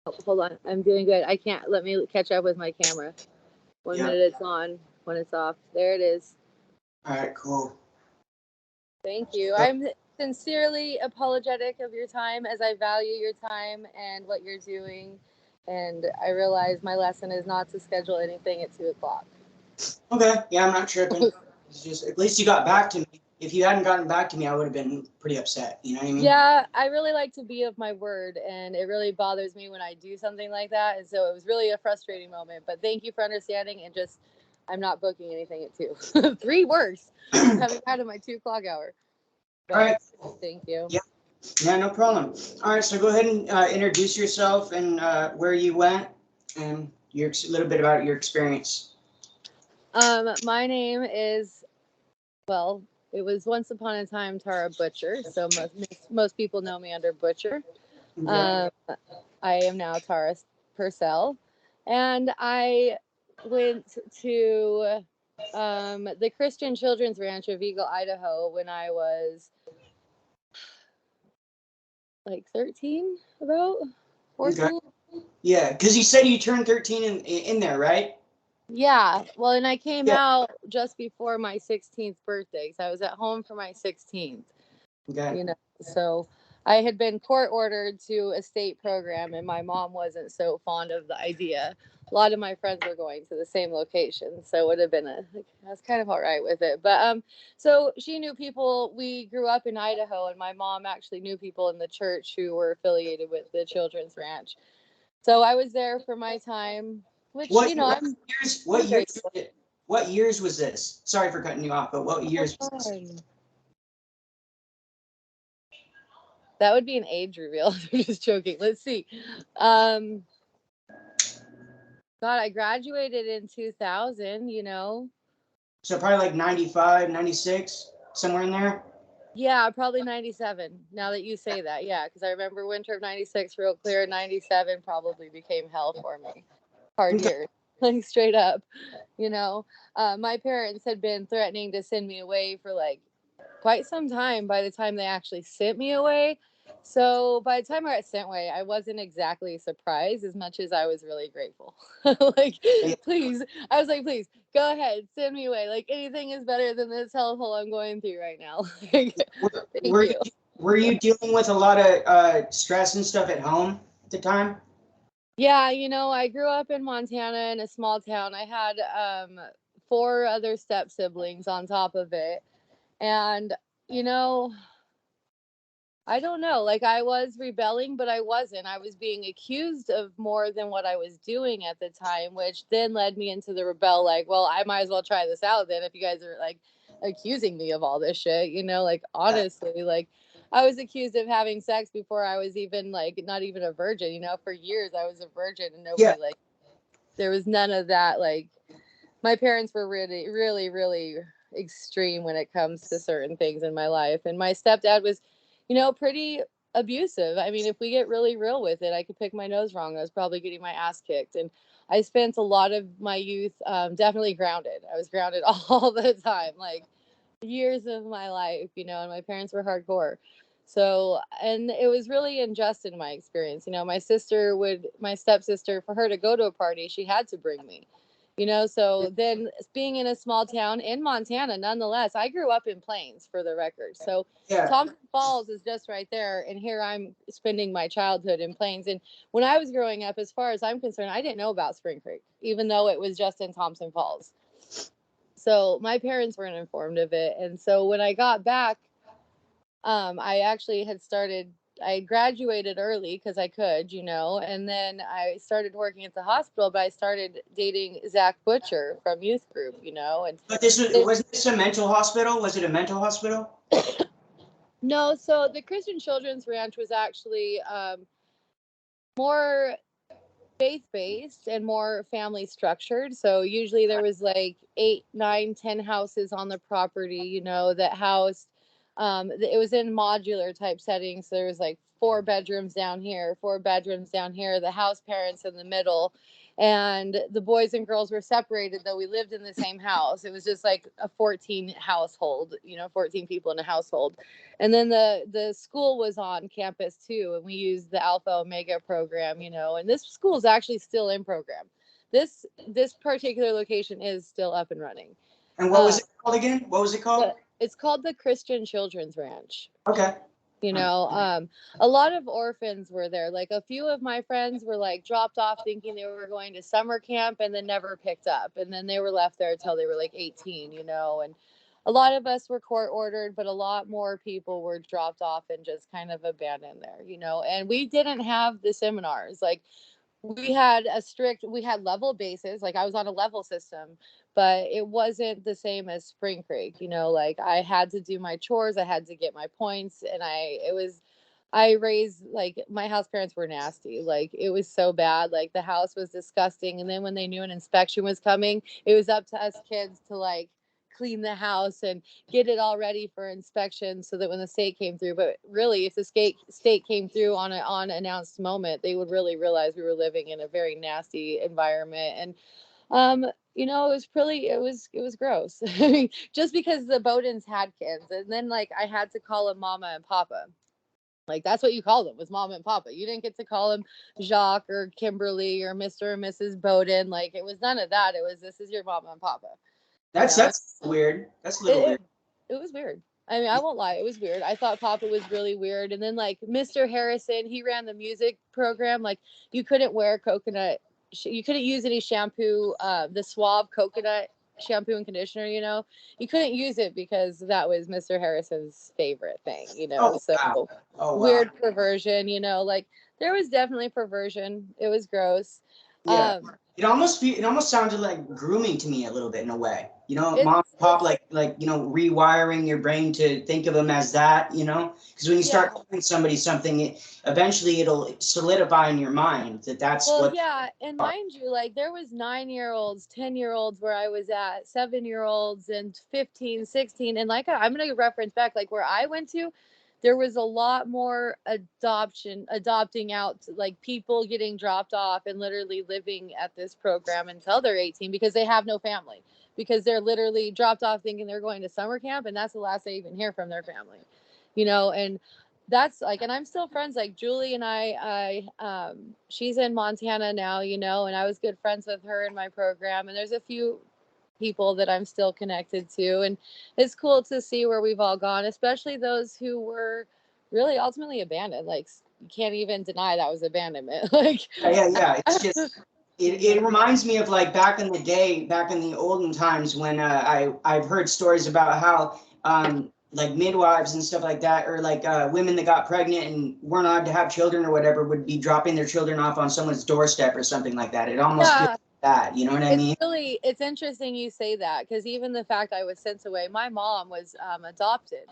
Oh, hold on. I'm doing good. I can't. Let me catch up with my camera. One Yeah. minute it's on, when it's off. There it is. All right, cool. Thank you. I'm sincerely apologetic of your time, as I value your time and what you're doing. And I realize my lesson is not to schedule anything at 2 o'clock. Okay. Yeah, I'm not tripping. It's just, at least you got back to me. If you hadn't gotten back to me, I would have been pretty upset. You know what I mean? Yeah, I really like to be of my word, and it really bothers me when I do something like that. And so it was really a frustrating moment. But thank you for understanding. And just, I'm not booking anything at 2. 3 works. I'm coming out of my 2 o'clock hour. But All right. thank you. Yeah. Yeah, no problem. All right, so go ahead and introduce yourself and where you went and a little bit about your experience. My name is, well, it was once upon a time Tara Butcher, so most people know me under Butcher. Okay. I am now Tara Purcell, and I went to the Christian Children's Ranch of Eagle, Idaho, when I was like 13, about 14. Okay. Yeah, because you said you turned 13 in there, right? Yeah, well, and I came Yeah. out just before my 16th birthday, so I was at home for my 16th. Okay. You know, so I had been court ordered to a state program, and my mom wasn't so fond of the idea. A lot of my friends were going to the same location, so it would have been I was kind of all right with it. But so she knew people. We grew up in Idaho, and my mom actually knew people in the church who were affiliated with the Children's Ranch. So I was there for my time, which What years was this? Sorry for cutting you off, but what years was this? That would be an age reveal. I'm just joking. Let's see. God, I graduated in 2000, So probably like 95, 96, somewhere in there. Yeah, probably 97. Now that you say that. Yeah, because I remember winter of 96 real clear. 97 probably became hell for me. Hard Okay. year. Like straight up. My parents had been threatening to send me away for like quite some time by the time they actually sent me away. So by the time I got sent away, I wasn't exactly surprised as much as I was really grateful. Like, please, I was like, please go ahead, send me away. Like anything is better than this hellhole I'm going through right now. Thank you. Were you dealing with a lot of stress and stuff at home at the time? Yeah, I grew up in Montana in a small town. I had 4 other step siblings on top of it. And, you know, I don't know. Like I was rebelling, but I wasn't. I was being accused of more than what I was doing at the time, which then led me into the rebel. Like, well, I might as well try this out then if you guys are like accusing me of all this shit, like honestly, like I was accused of having sex before I was even like not even a virgin, for years I was a virgin and nobody like there was none of that. Like my parents were really, really, really extreme when it comes to certain things in my life. And my stepdad was, pretty abusive. I mean, if we get really real with it, I could pick my nose wrong. I was probably getting my ass kicked. And I spent a lot of my youth definitely grounded. I was grounded all the time, like years of my life, and my parents were hardcore. So, and it was really unjust in my experience. My stepsister, for her to go to a party, she had to bring me. So then being in a small town in Montana, nonetheless, I grew up in Plains for the record. So Thompson Falls is just right there. And here I'm spending my childhood in Plains. And when I was growing up, as far as I'm concerned, I didn't know about Spring Creek, even though it was just in Thompson Falls. So my parents weren't informed of it. And so when I got back, I actually I graduated early because I could, and then I started working at the hospital, but I started dating Zach Butcher from youth group, and But wasn't this a mental hospital? Was it a mental hospital? No, so the Christian Children's Ranch was actually more faith-based and more family structured. So usually there was like 8, 9, 10 houses on the property, that housed It was in modular type settings. So there was like 4 bedrooms down here, 4 bedrooms down here, the house parents in the middle, and the boys and girls were separated, though we lived in the same house. It was just like a 14 household, 14 people in a household. And then the school was on campus too, and we used the Alpha Omega program, and this school is actually still in program. This particular location is still up and running. And what was it called again? What was it called? It's called the Christian Children's Ranch. Okay. A lot of orphans were there. Like a few of my friends were like dropped off thinking they were going to summer camp and then never picked up. And then they were left there until they were like 18, and a lot of us were court ordered, but a lot more people were dropped off and just kind of abandoned there, and we didn't have the seminars. Like we had level bases. Like I was on a level system, but it wasn't the same as Spring Creek. Like I had to do my chores, I had to get my points, and I raised, like, my house parents were nasty. Like it was so bad. Like the house was disgusting, and then when they knew an inspection was coming, it was up to us kids to like clean the house and get it all ready for inspection so that when the state came through. But really, if the state came through on an unannounced moment, they would really realize we were living in a very nasty environment. And it was gross. Just because the Bowdens had kids, and then like I had to call them Mama and Papa. Like that's what you called them, was Mama and Papa. You didn't get to call them Jacques or Kimberly or Mr. and Mrs. Bowden. Like it was none of that. It was, this is your Mama and Papa. That's weird. That's a little weird. It was weird. I mean, I won't lie, it was weird. I thought Papa was really weird. And then like Mr. Harrison, he ran the music program. Like you couldn't wear coconut, you couldn't use any shampoo, the Suave coconut shampoo and conditioner. You couldn't use it because that was Mr. Harrison's favorite thing. Oh, So wow. Oh, wow. Weird perversion. Like there was definitely perversion. It was gross. Yeah. It almost sounded like grooming to me a little bit in a way. Mom and pop, like rewiring your brain to think of them as that. Because when you start telling somebody something, eventually it'll solidify in your mind that's what. Yeah, and mind you, like there was 9-year-olds, 10-year-olds where I was at, 7-year-olds, and 15, 16, and like I'm gonna reference back, like where I went to, there was a lot more adopting out, like people getting dropped off and literally living at this program until they're 18 because they have no family, because they're literally dropped off thinking they're going to summer camp, and that's the last they even hear from their family, and that's like, and I'm still friends, like Julie and I she's in Montana now, and I was good friends with her in my program, and there's a few people that I'm still connected to, and it's cool to see where we've all gone, especially those who were really ultimately abandoned. Like you can't even deny that was abandonment. Like yeah, it's just it reminds me of like back in the day, back in the olden times when I've heard stories about how like midwives and stuff like that, or like women that got pregnant and weren't allowed to have children or whatever, would be dropping their children off on someone's doorstep or something like that. It almost feels like that, you know what I mean? It's interesting you say that, because even the fact I was sent away, my mom was adopted.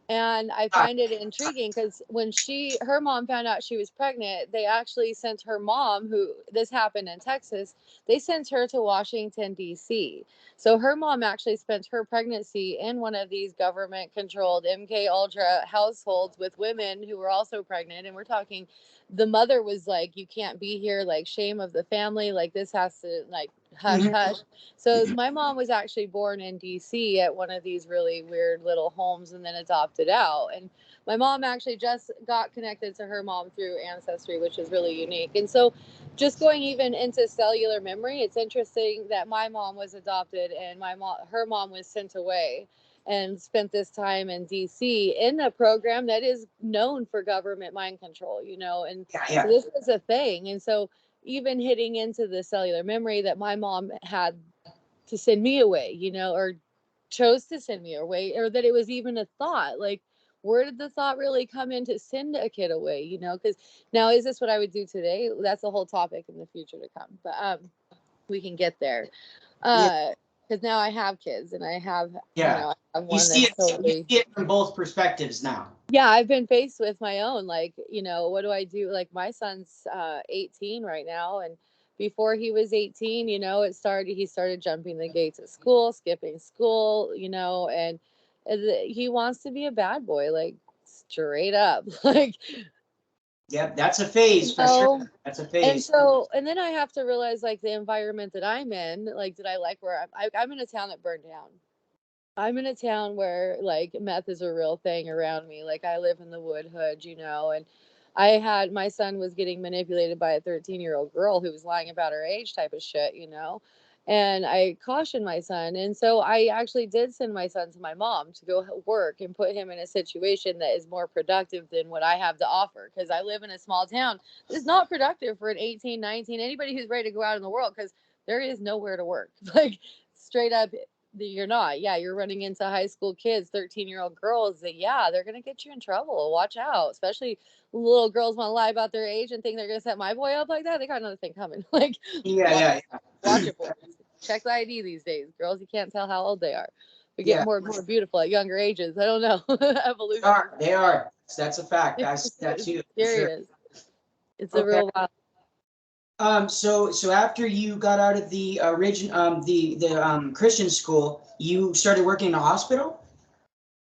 And I find it intriguing because when her mom found out she was pregnant, they actually sent her mom, this happened in Texas, they sent her to Washington, D.C. So her mom actually spent her pregnancy in one of these government controlled MK Ultra households with women who were also pregnant. And we're talking, the mother was like, you can't be here, like shame of the family, like this has to, like, hush, hush. So my mom was actually born in DC at one of these really weird little homes and then adopted out. And my mom actually just got connected to her mom through Ancestry, which is really unique. And so just going even into cellular memory, it's interesting that my mom was adopted and her mom was sent away and spent this time in DC in a program that is known for government mind control, and so this was a thing. And so even hitting into the cellular memory that my mom had to send me away, or chose to send me away, or that it was even a thought, like, where did the thought really come in to send a kid away, because now, is this what I would do today? That's a whole topic in the future to come, but we can get there. Because now I have kids, and I have, I have one you see it from both perspectives now. Yeah, I've been faced with my own, like, what do I do? Like my son's 18 right now, and before he was 18, he started jumping the gates at school, skipping school, and he wants to be a bad boy, like straight up. Like, Yep, that's a phase for sure. That's a phase. And then I have to realize, like, the environment that I'm in, like, did I like where I'm in a town that burned down. I'm in a town where, like, meth is a real thing around me. Like, I live in the wood hood, and my son was getting manipulated by a 13-year-old girl who was lying about her age, type of shit, and I cautioned my son. And so I actually did send my son to my mom to go work and put him in a situation that is more productive than what I have to offer. Because I live in a small town. It's not productive for an 18, 19, anybody who's ready to go out in the world, because there is nowhere to work. Like, straight up, you're not. Yeah, you're running into high school kids, 13-year-old girls that, yeah, they're going to get you in trouble. Watch out. Especially little girls want to lie about their age and think they're going to set my boy up like that. They got another thing coming. Like, Yeah. Watch it, boys. Check the ID these days. Girls, you can't tell how old they are. They're getting more and more beautiful at younger ages. I don't know. Evolution. They are. That's a fact. That's too. Serious. Sure. It's a real wild. So after you got out of the the Christian school, you started working in a hospital?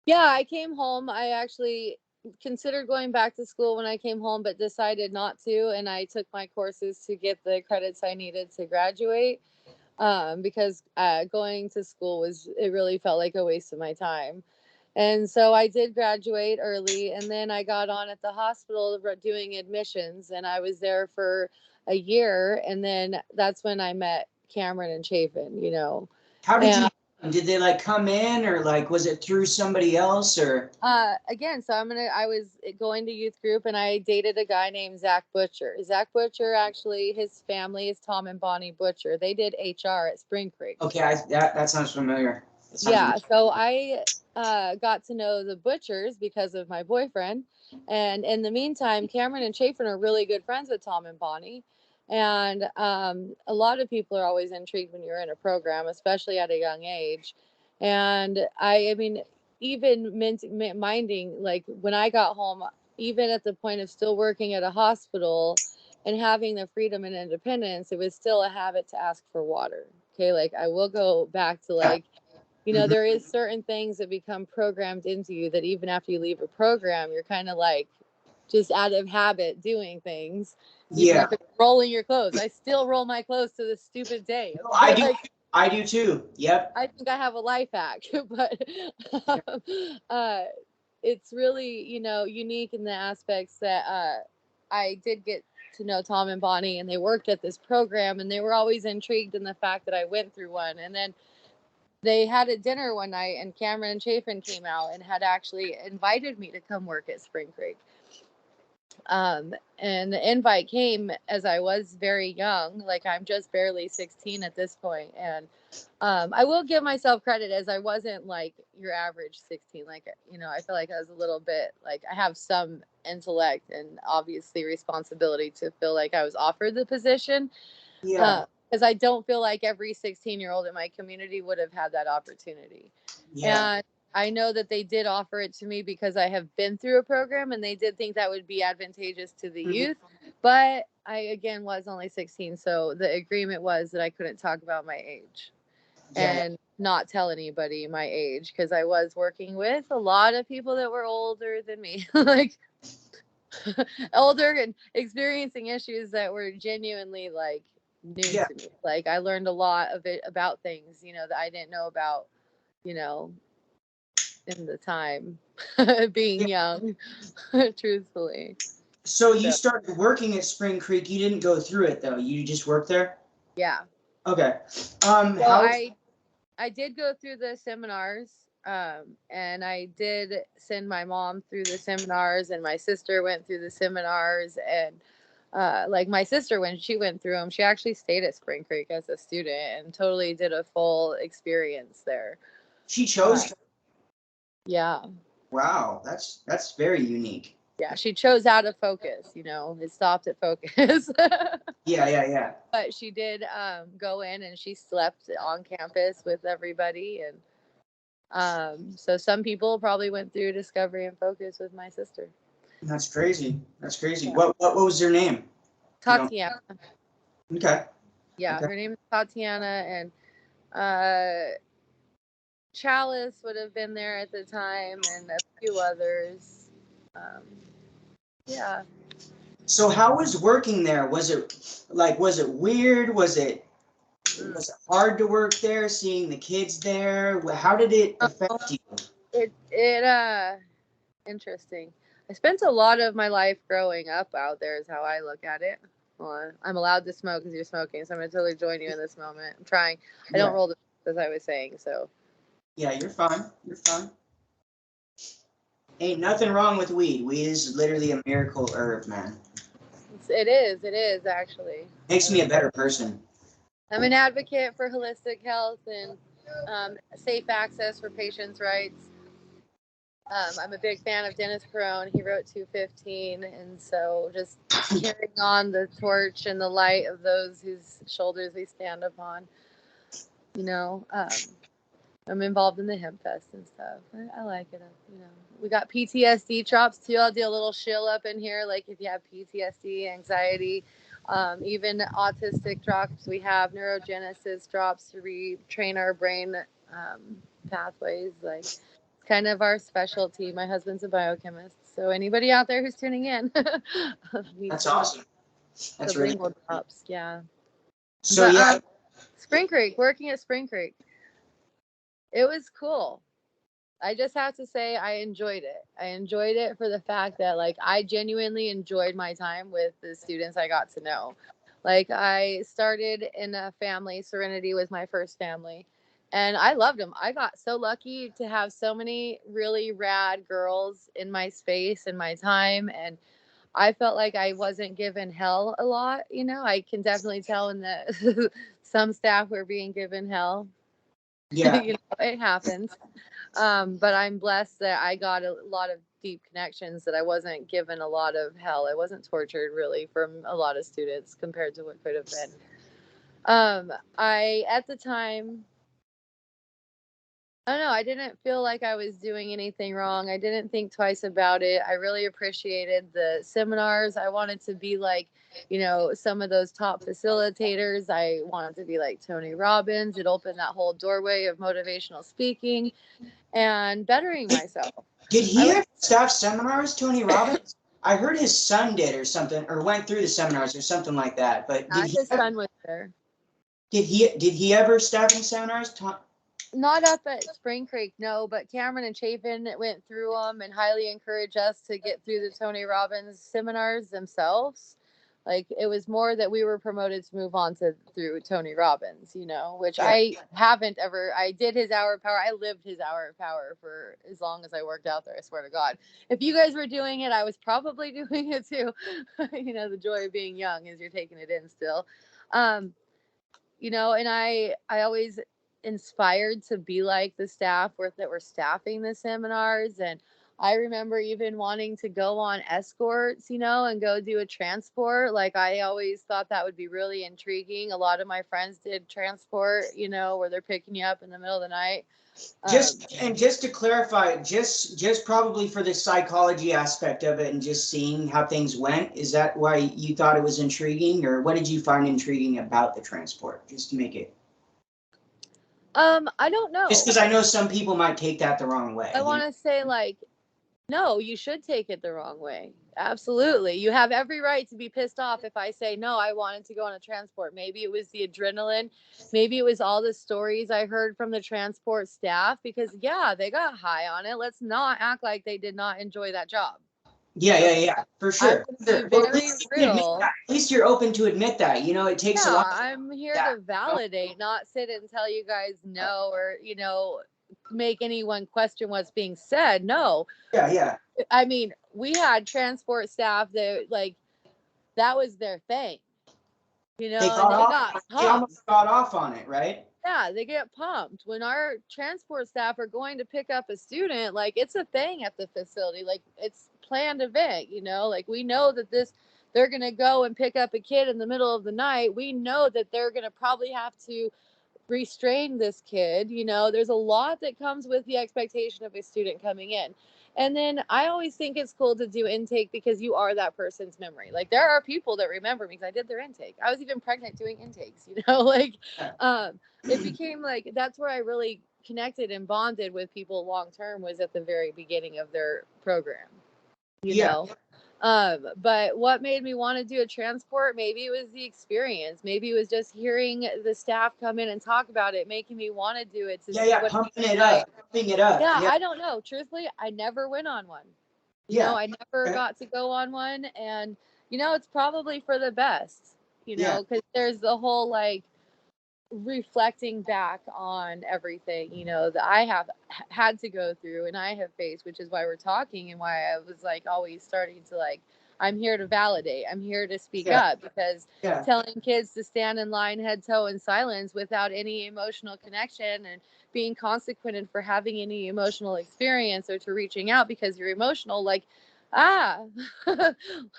Yeah, I came home. I actually considered going back to school when I came home, but decided not to. And I took my courses to get the credits I needed to graduate. Because going to school it really felt like a waste of my time. And so I did graduate early, and then I got on at the hospital doing admissions, and I was there for a year. And then that's when I met Cameron and Chafin, How did they like come in, or like, was it through somebody else, or? Again, so I was going to youth group, and I dated a guy named Zach Butcher. Zach Butcher, actually, his family is Tom and Bonnie Butcher. They did HR at Spring Creek. Okay, that sounds familiar. So I got to know the Butchers because of my boyfriend. And in the meantime, Cameron and Chafin are really good friends with Tom and Bonnie. And a lot of people are always intrigued when you're in a program, especially at a young age. And I mean, even minding, like, when I got home, even at the point of still working at a hospital and having the freedom and independence, it was still a habit to ask for water. Okay, like, I will go back to, like, there is certain things that become programmed into you that even after you leave a program, you're kind of like just out of habit doing things. Rolling your clothes. I still roll my clothes to this stupid day. Okay? I do too. Yep. I think I have a life hack, but it's really, unique in the aspects that I did get to know Tom and Bonnie, and they worked at this program, and they were always intrigued in the fact that I went through one. And then they had a dinner one night, and Cameron and Chafin came out and had actually invited me to come work at Spring Creek. And the invite came as I was very young, like, I'm just barely 16 at this point. And I will give myself credit, as I wasn't like your average 16. Like, I feel like I was a little bit, like, I have some intellect and obviously responsibility to feel like I was offered the position. Yeah. Because I don't feel like every 16-year-old in my community would have had that opportunity. Yeah. And I know that they did offer it to me because I have been through a program, and they did think that would be advantageous to the youth. But I, again, was only 16. So the agreement was that I couldn't talk about my age and not tell anybody my age, because I was working with a lot of people that were older than me, like older and experiencing issues that were genuinely, like, new to me. Like, I learned a lot of it about things, that I didn't know about, in the time being young, truthfully. So you started working at Spring Creek. You didn't go through it, though. You just worked there? Yeah. Okay. I did go through the seminars, and I did send my mom through the seminars, and my sister went through the seminars. And like, my sister, when she went through them, she actually stayed at Spring Creek as a student and totally did a full experience there. She chose. Yeah. Wow, that's very unique. Yeah, she chose out of focus. It stopped at focus. Yeah. But she did go in, and she slept on campus with everybody. And so some people probably went through Discovery and Focus with my sister. That's crazy. Yeah. What was her name? Tatiana. Okay. Yeah, her name is Tatiana, and Chalice would have been there at the time, and a few others. Yeah. So how was working there? Was it weird? Was it hard to work there, seeing the kids there? How did it affect you? Interesting. I spent a lot of my life growing up out there, is how I look at it. Well, I'm allowed to smoke because you're smoking, so I'm going to totally join you in this moment. I'm trying. I don't roll the as I was saying, so. Yeah, you're fine. You're fine. Ain't nothing wrong with weed. Weed is literally a miracle herb, man. It is actually. Makes me a better person. I'm an advocate for holistic health and safe access for patients' rights. I'm a big fan of Dennis Perone. He wrote 215, and so just carrying on the torch and the light of those whose shoulders we stand upon. You know, I'm involved in the hemp fest and stuff. I like it. You know, we got PTSD drops too. I'll do a little shill up in here, like if you have PTSD, anxiety, even autistic drops. We have neurogenesis drops to retrain our brain pathways. Like, kind of our specialty. My husband's a biochemist, so anybody out there who's tuning in, That's awesome. That's really cool. Drops. Yeah. So but, yeah, Spring Creek, working at Spring Creek, it was cool. I just have to say I enjoyed it. I enjoyed it for the fact that, like, I genuinely enjoyed my time with the students I got to know. Like, I started in a family, Serenity was my first family, and I loved them. I got so lucky to have so many really rad girls in my space and my time, and I felt like I wasn't given hell a lot. You know, I can definitely tell in the some staff were being given hell. Yeah. You know, it happens. But I'm blessed that I got a lot of deep connections, that I wasn't given a lot of hell. I wasn't tortured really from a lot of students compared to what could have been. At the time, I don't know, I didn't feel like I was doing anything wrong. I didn't think twice about it. I really appreciated the seminars. I wanted to be like, you know, some of those top facilitators. I wanted to be like Tony Robbins. It opened that whole doorway of motivational speaking and bettering myself. Did he have staff seminars, Tony Robbins? I heard his son did or something, or went through the seminars or something like that. But His son was there. Did he ever staffing seminars? Not up at Spring Creek, no, but Cameron and Chapin went through them and highly encouraged us to get through the Tony Robbins seminars themselves. Like, it was more that we were promoted to move on to through Tony Robbins, you know, which I haven't ever. I did his hour of power. I lived his hour of power for as long as I worked out there. I swear to God. If you guys were doing it, I was probably doing it too. You know, the joy of being young is you're taking it in still. You know, and I always inspired to be like the staff that were staffing the seminars. And I remember even wanting to go on escorts, you know, and go do a transport. Like, I always thought that would be really intriguing. A lot of my friends did transport, you know, where they're picking you up in the middle of the night. Just to clarify, just probably for the psychology aspect of it and just seeing how things went, is that why you thought it was intriguing, or what did you find intriguing about the transport? Just to make it. I don't know. Just because I know some people might take that the wrong way. I want to say, like, no, you should take it the wrong way. Absolutely. You have every right to be pissed off if I say, no, I wanted to go on a transport. Maybe it was the adrenaline. Maybe it was all the stories I heard from the transport staff, because, yeah, they got high on it. Let's not act like they did not enjoy that job. Yeah, for sure. Well, at least you're open to admit that. You know, it takes a lot. I'm here to validate, not sit and tell you guys no, or, you know, make anyone question what's being said. No. Yeah. I mean, we had transport staff that, like, that was their thing. You know, they almost got off on it, right? Yeah, they get pumped. When our transport staff are going to pick up a student, like, it's a thing at the facility. Like, it's planned event, you know? Like, we know that they're going to go and pick up a kid in the middle of the night. We know that they're going to probably have to restrain this kid. You know, there's a lot that comes with the expectation of a student coming in. And then I always think it's cool to do intake, because you are that person's memory. Like, there are people that remember me because I did their intake. I was even pregnant doing intakes, you know, like, it became like, that's where I really connected and bonded with people long term was at the very beginning of their program, you Yeah. know. But what made me want to do a transport, maybe it was the experience, maybe it was just hearing the staff come in and talk about it, making me want to do it, to see what pumping it like. up, pumping it up. Yeah, Yeah. I don't know. Truthfully, I never went on one. You Yeah. know, I never Okay. got to go on one, and you know, it's probably for the best, you Yeah. know, because there's the whole like reflecting back on everything, you know, that I have had to go through and I have faced, which is why we're talking and why I was like always starting to like, I'm here to validate, I'm here to speak Yeah. up, because Yeah. telling kids to stand in line head toe in silence without any emotional connection and being consequented for having any emotional experience or to reaching out because you're emotional, like,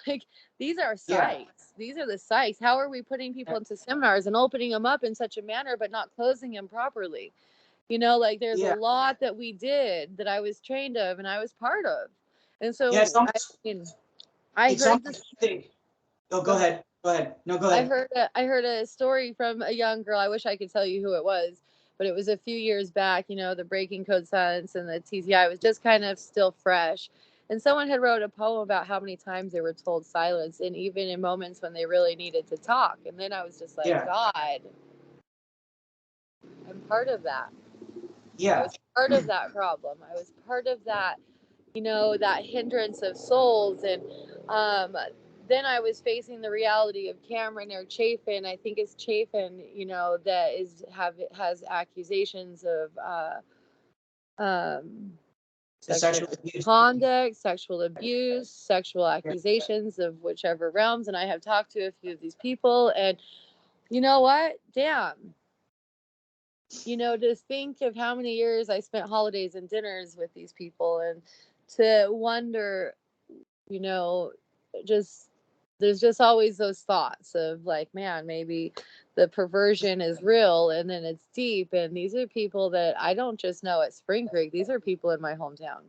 like, these are Yeah. sites. These are the sites. How are we putting people into seminars and opening them up in such a manner, but not closing them properly? You know, like there's a Yeah. lot that we did that I was trained of and I was part of. And Yeah. It's so almost, I it's heard this. almost, oh, Go go ahead. ahead. Go ahead. No, go I ahead. heard a story from a young girl. I wish I could tell you who it was, but it was a few years back. You know, the Breaking Code Silence and the T.T.I was just kind of still fresh. And someone had wrote a poem about how many times they were told silence, and even in moments when they really needed to talk. And then I was just like, Yeah. God, I'm part of that. I Yeah. was part of that problem. I was part of that, you know, that hindrance of souls. And then I was facing the reality of Cameron or Chafin. I think it's Chafin, you know, that has accusations of The sexual sexual abuse. misconduct, sexual abuse, sexual accusations of whichever realms. And I have talked to a few of these people, and you know what? Damn. You know, just think of how many years I spent holidays and dinners with these people, and to wonder, you know, just there's just always those thoughts of like, man, maybe the perversion is real and then it's deep. And these are people that I don't just know at Spring Creek, these are people in my hometown.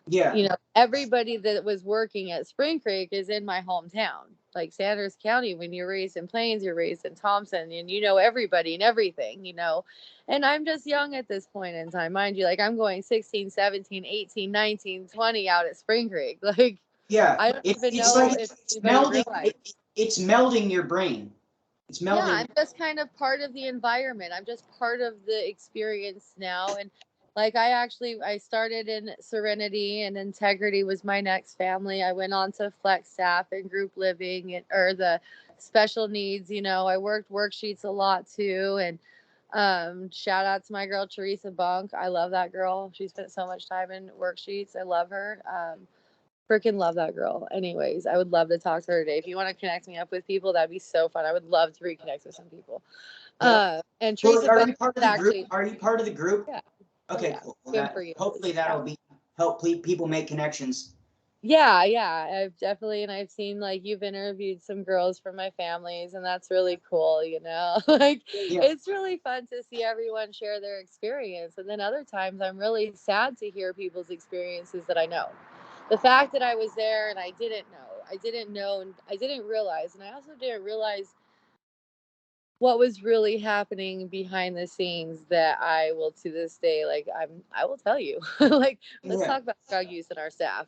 Yeah. You know, everybody that was working at Spring Creek is in my hometown. Like Sanders County, when you're raised in Plains, you're raised in Thompson, and you know everybody and everything, you know. And I'm just young at this point in time, mind you. Like I'm going 16, 17, 18, 19, 20 out at Spring Creek. Like Yeah. I don't even It's know like if it's anybody melding. realized. It's melding your brain. It's Yeah, melding. I'm just kind of part of the environment. I'm just part of the experience now. And like I started in Serenity, and Integrity was my next family. I went on to Flex Staff and Group Living or the special needs. You know, I worked worksheets a lot too. And shout out to my girl Teresa Bunk. I love that girl. She spent so much time in worksheets. I love her. Freaking love that girl. Anyways, I would love to talk to her today. If you want to connect me up with people, that'd be so fun. I would love to reconnect with some people. Yeah. And Well, Teresa are Bunk you part of the group? actually, Are you part of the group? yeah. Oh Okay, yeah. cool. Well, Good for you. hopefully Yeah. that'll be help people make connections. Yeah, yeah. I've definitely, and I've seen like you've interviewed some girls from my families, and that's really cool, you know. Like Yeah. it's really fun to see everyone share their experience. And then other times I'm really sad to hear people's experiences that I know. The fact that I was there and I didn't know, and I didn't realize, and I also didn't realize what was really happening behind the scenes, that I will to this day, like I will tell you. Like let's Yeah. talk about drug use in our staff.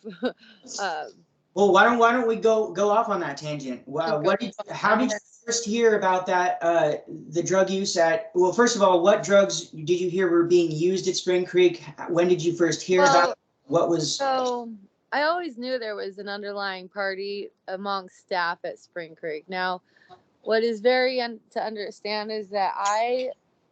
um Well, why don't we go off on that tangent? go How did you first hear about that the drug use at, well, first of all, what drugs did you hear were being used at Spring Creek? When did you first hear about it? What was So I always knew there was an underlying party amongst staff at Spring Creek. Now, what is very to understand is that I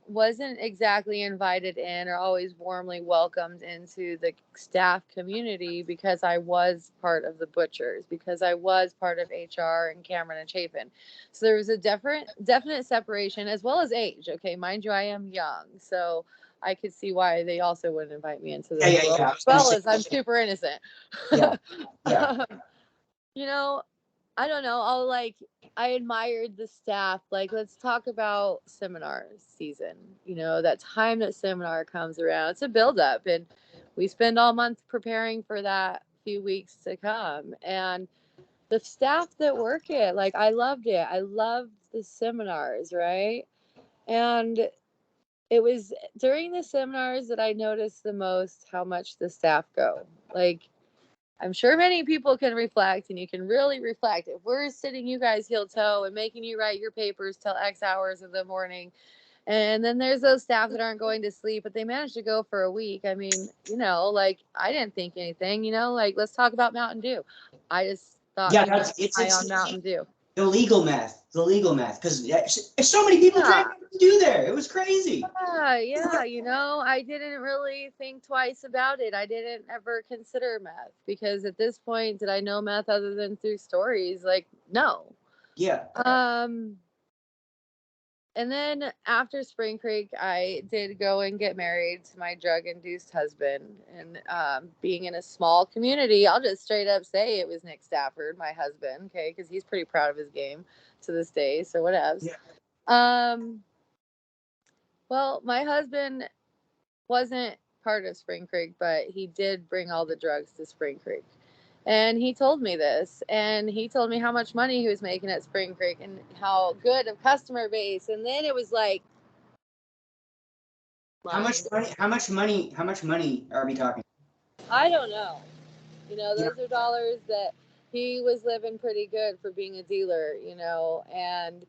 wasn't exactly invited in or always warmly welcomed into the staff community, because I was part of the butchers, because I was part of HR and Cameron and Chapin. So there was a definite separation, as well as age. Okay, mind you, I am young, so I could see why they also wouldn't invite me into this world, yeah. as well as I'm super innocent. Yeah. Yeah. You know, I don't know. I admired the staff. Like, let's talk about seminar season. You know, that time that seminar comes around, it's a buildup, and we spend all month preparing for that few weeks to come. And the staff that work it, like, I loved it. I loved the seminars, right? And it was during the seminars that I noticed the most how much the staff go. Like, I'm sure many people can reflect, and you can really reflect. If we're sitting you guys heel toe and making you write your papers till X hours of the morning, and then there's those staff that aren't going to sleep, but they managed to go for a week. I mean, like, I didn't think anything, like, let's talk about Mountain Dew. I just thought Yeah, people that's it's high on Mountain Dew. the legal meth, because so many people drank Mountain Dew there. It was crazy. Yeah, I didn't really think twice about it. I didn't ever consider meth because at this point, did I know meth other than through stories? Like, no. Yeah. And then after Spring Creek, I did go and get married to my drug-induced husband. And being in a small community, I'll just straight up say it was Nick Stafford, my husband, okay, because he's pretty proud of his game to this day. So whatevs. Yeah. Well, my husband wasn't part of Spring Creek, but he did bring all the drugs to Spring Creek. And he told me this, and he told me how much money he was making at Spring Creek and how good of customer base. And then it was like, how much money are we talking? I don't know. Those are dollars that he was living pretty good for being a dealer, and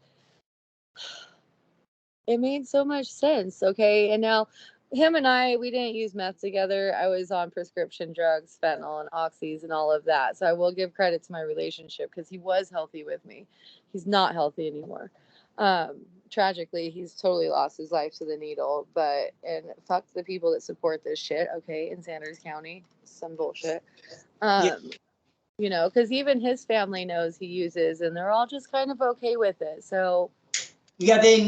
it made so much sense. Okay. And now him and we didn't use meth together. I was on prescription drugs, fentanyl and oxys and all of that. So I will give credit to my relationship because he was healthy with me. He's not healthy anymore. Tragically, he's totally lost his life to the needle, and fuck the people that support this shit. Okay. In Sanders County, some bullshit. Because even his family knows he uses and they're all just kind of okay with it. So yeah, they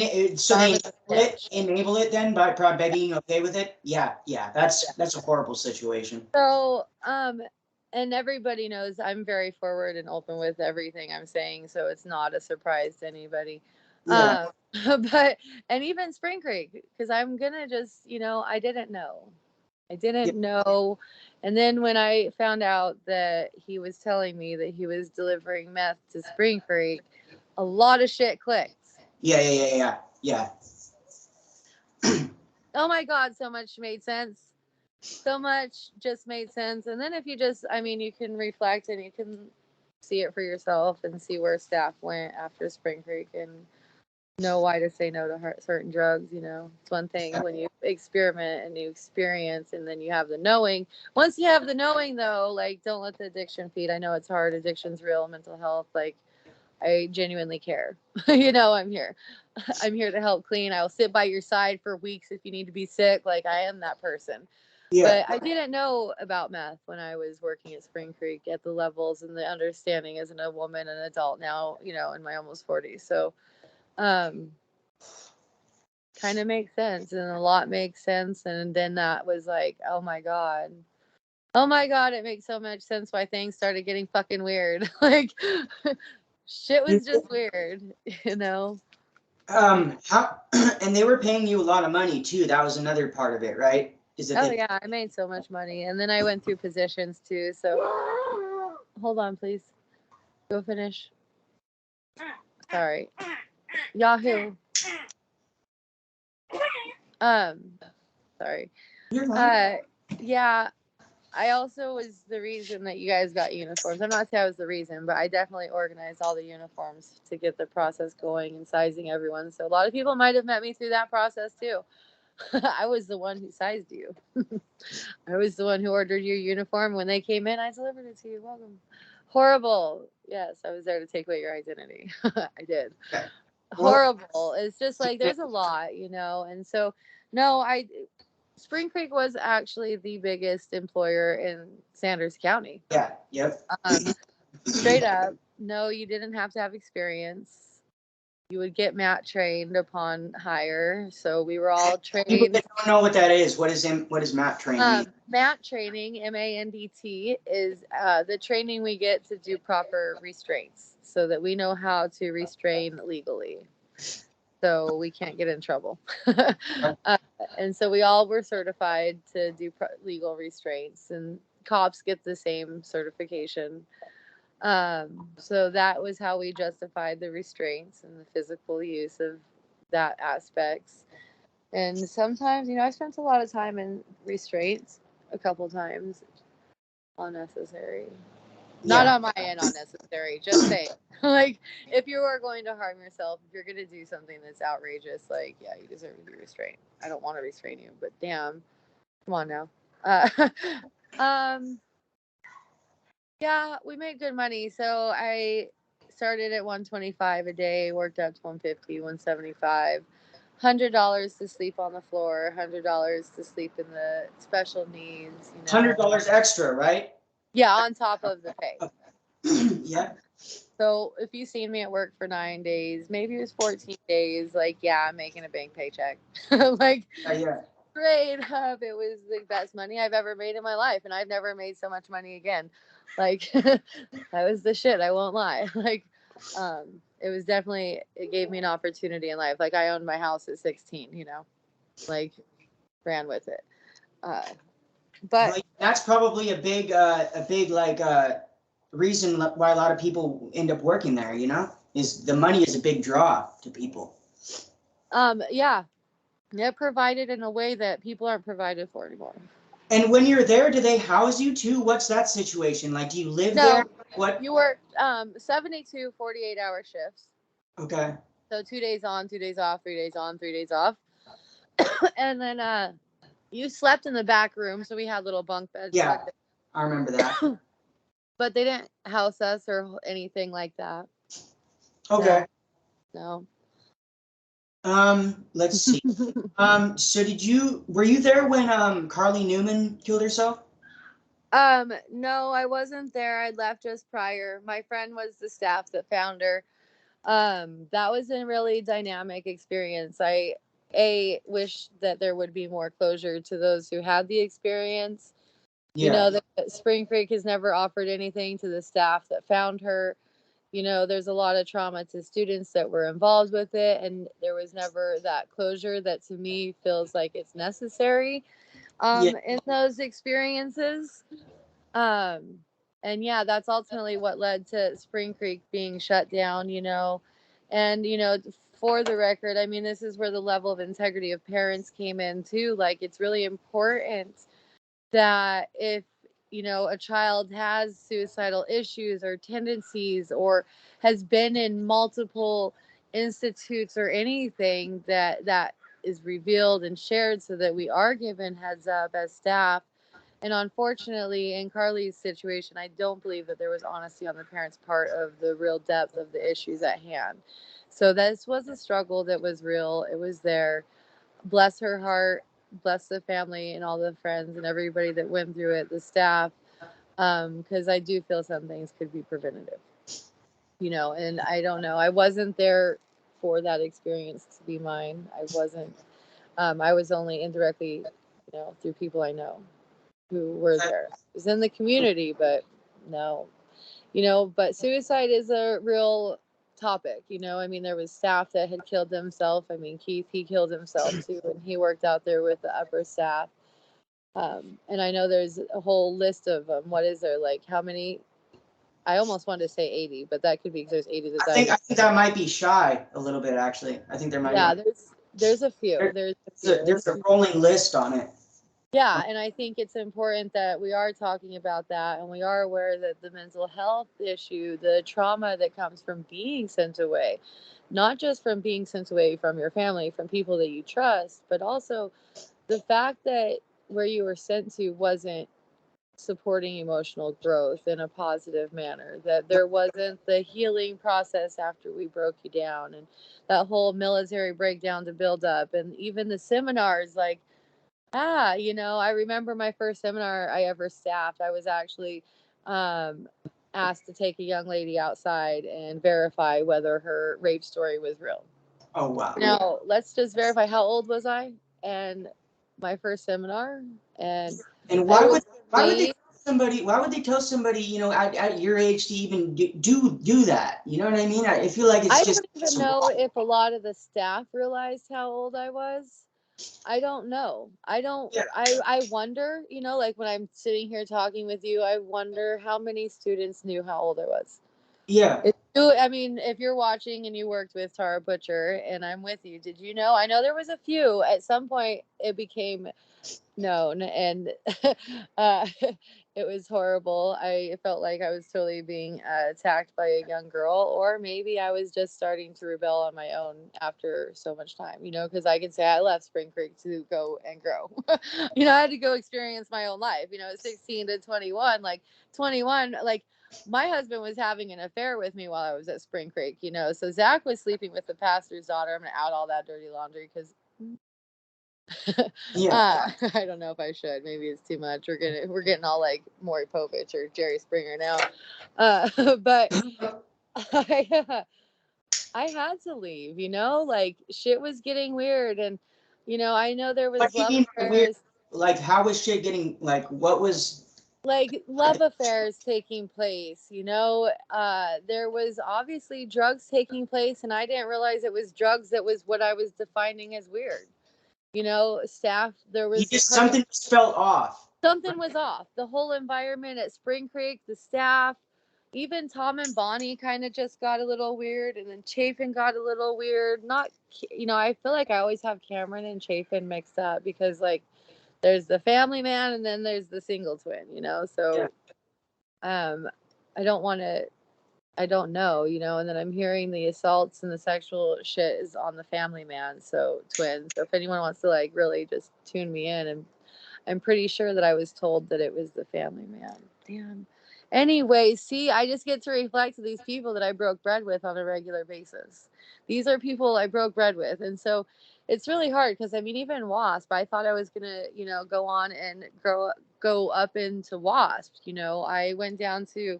enable it then by being okay with it. Yeah, that's a horrible situation. So, and everybody knows I'm very forward and open with everything I'm saying, so it's not a surprise to anybody. Yeah. But and even Spring Creek, because I'm gonna just, I didn't know. And then when I found out that he was telling me that he was delivering meth to Spring Creek, a lot of shit clicked. Yeah. Oh my God, so much made sense. So much just made sense. And then if you you can reflect and you can see it for yourself and see where staff went after Spring Creek and know why to say no to certain drugs. It's one thing when you experiment and you experience and then you have the knowing. Once you have the knowing, though, like, don't let the addiction feed. I know it's hard. Addiction's real. Mental health, like, I genuinely care. I'm here. I'm here to help clean. I'll sit by your side for weeks if you need to be sick. Like, I am that person. Yeah. But I didn't know about meth when I was working at Spring Creek at the levels and the understanding as a woman and adult now, in my almost 40s. So, kind of makes sense, and a lot makes sense. And then that was like, oh my God, it makes so much sense why things started getting fucking weird. Like, shit was just weird, How and they were paying you a lot of money too. That was another part of it, right? Yeah, I made so much money, and then I went through positions too. So, hold on, please. Go finish. Sorry, Yahoo. Sorry. Yeah. I also was the reason that you guys got uniforms. I'm not saying I was the reason, but I definitely organized all the uniforms to get the process going and sizing everyone. So a lot of people might have met me through that process too. I was the one who sized you. I was the one who ordered your uniform. When they came in, I delivered it to you. Welcome. Horrible. Yes, I was there to take away your identity. I did. Horrible. It's just like there's a lot, and so no, Spring Creek was actually the biggest employer in Sanders County. Yeah. Yep. Straight up. No, you didn't have to have experience. You would get MAT trained upon hire. So we were all trained. People that don't know what that is, what is MAT training? MAT training, MANDT, is the training we get to do proper restraints so that we know how to restrain legally. So we can't get in trouble. And so we all were certified to do legal restraints, and cops get the same certification. So that was how we justified the restraints and the physical use of that aspects. And sometimes, I spent a lot of time in restraints, a couple times, unnecessary. Not Yeah. on my end, unnecessary. Just saying, like, if you are going to harm yourself, if you're going to do something that's outrageous, like, yeah, you deserve to be restrained. I don't want to restrain you, but damn, come on now. Uh, um, yeah, we made good money. So I started at 125 a day, worked up to 150, 175. $100 to sleep on the floor, $100 to sleep in the special needs, $100 extra, right? Yeah, on top of the pay. Yeah. So if you seen me at work for 9 days, maybe it was 14 days, like, yeah, I'm making a bank paycheck. Like, Yeah. straight up, it was the best money I've ever made in my life. And I've never made so much money again. Like, that was the shit. I won't lie. Like, it was definitely, it gave me an opportunity in life. Like, I owned my house at 16, like, ran with it. But Well, that's probably a big like reason why a lot of people end up working there. Is the money is a big draw to people. yeah, it provided in a way that people aren't provided for anymore. And when you're there, do they house you too? What's that situation like? Do you live there? No, What? you work 72 48-hour shifts. Okay. So 2 days on, 2 days off, 3 days on, 3 days off. And then you slept in the back room, so we had little bunk beds Yeah, tucked I remember that. in. But they didn't house us or anything like that. Okay. No. Let's see. So were you there when Carly Newman killed herself? No, I wasn't there. I left just prior. My friend was the staff that found her. That was a really dynamic experience. I wish that there would be more closure to those who had the experience. Yeah. That Spring Creek has never offered anything to the staff that found her. There's a lot of trauma to students that were involved with it, and there was never that closure that to me feels like it's necessary Yeah. in those experiences. Um, and yeah, that's ultimately what led to Spring Creek being shut down, And, for the record, I mean, this is where the level of integrity of parents came in too. Like, it's really important that if, a child has suicidal issues or tendencies or has been in multiple institutes or anything, that is revealed and shared so that we are given heads up as staff. And unfortunately, in Carly's situation, I don't believe that there was honesty on the parents' part of the real depth of the issues at hand. So this was a struggle that was real. It was there. Bless her heart, bless the family and all the friends and everybody that went through it, the staff, because I do feel some things could be preventative. And I don't know. I wasn't there for that experience to be mine. I wasn't. I was only indirectly, through people I know who were there. It was in the community, but no, but suicide is a real topic. I mean, there was staff that had killed themselves. I mean, Keith, he killed himself too, and he worked out there with the upper staff. And I know there's a whole list of what is there, like how many? I almost wanted to say 80, but that could be because there's 80 that died. I think that might be shy a little bit, actually. I think there might Yeah, be. there's a few. There's a rolling list on it. Yeah, and I think it's important that we are talking about that and we are aware that the mental health issue, the trauma that comes from being sent away, not just from being sent away from your family, from people that you trust, but also the fact that where you were sent to wasn't supporting emotional growth in a positive manner, that there wasn't the healing process after we broke you down, and that whole military breakdown to build up, and even the seminars, like, I remember my first seminar I ever staffed. I was actually asked to take a young lady outside and verify whether her rape story was real. Oh, wow. Now, let's just verify, how old was I? And my first seminar, and And it was why would me. why would they tell somebody, at your age to even do that? You know what I mean? I feel like I it's just don't even know if a lot of the staff realized how old I was. I don't know. I don't. Yeah. I wonder. Like when I'm sitting here talking with you, I wonder how many students knew how old I was. Yeah. I mean, if you're watching and you worked with Tara Butcher, and I'm with you, did you know? I know there was a few. At some point, it became known, and it was horrible. I felt like I was totally being attacked by a young girl, or maybe I was just starting to rebel on my own after so much time, because I can say I left Spring Creek to go and grow. I had to go experience my own life, at 16 to 21, like 21, like my husband was having an affair with me while I was at Spring Creek, so Zach was sleeping with the pastor's daughter. I'm gonna out all that dirty laundry because Yeah. I don't know if I should. Maybe it's too much. We're getting all like Maury Povich or Jerry Springer now. But I had to leave. Like shit was getting weird, and I know there was What do you love mean by weird? affairs. Like, how was shit getting, like, what was? Like love affairs taking place. There was obviously drugs taking place, and I didn't realize it was drugs that was what I was defining as weird. Staff, there You was just, something just felt off. something was off. The whole environment at Spring Creek, the staff, even Tom and Bonnie kind of just got a little weird, and then Chafin got a little weird. Not, I feel like I always have Cameron and Chafin mixed up because like there's the family man and then there's the single twin, So, I don't want to. I don't know, and then I'm hearing the assaults and the sexual shit is on the family man, so twins. So if anyone wants to like really just tune me in, and I'm pretty sure that I was told that it was the family man. Damn. Anyway, see, I just get to reflect to these people that I broke bread with on a regular basis. These are people I broke bread with. And so it's really hard because I mean, even W.W.A.S.P, I thought I was gonna, go on and go up into W.W.A.S.P. I went down to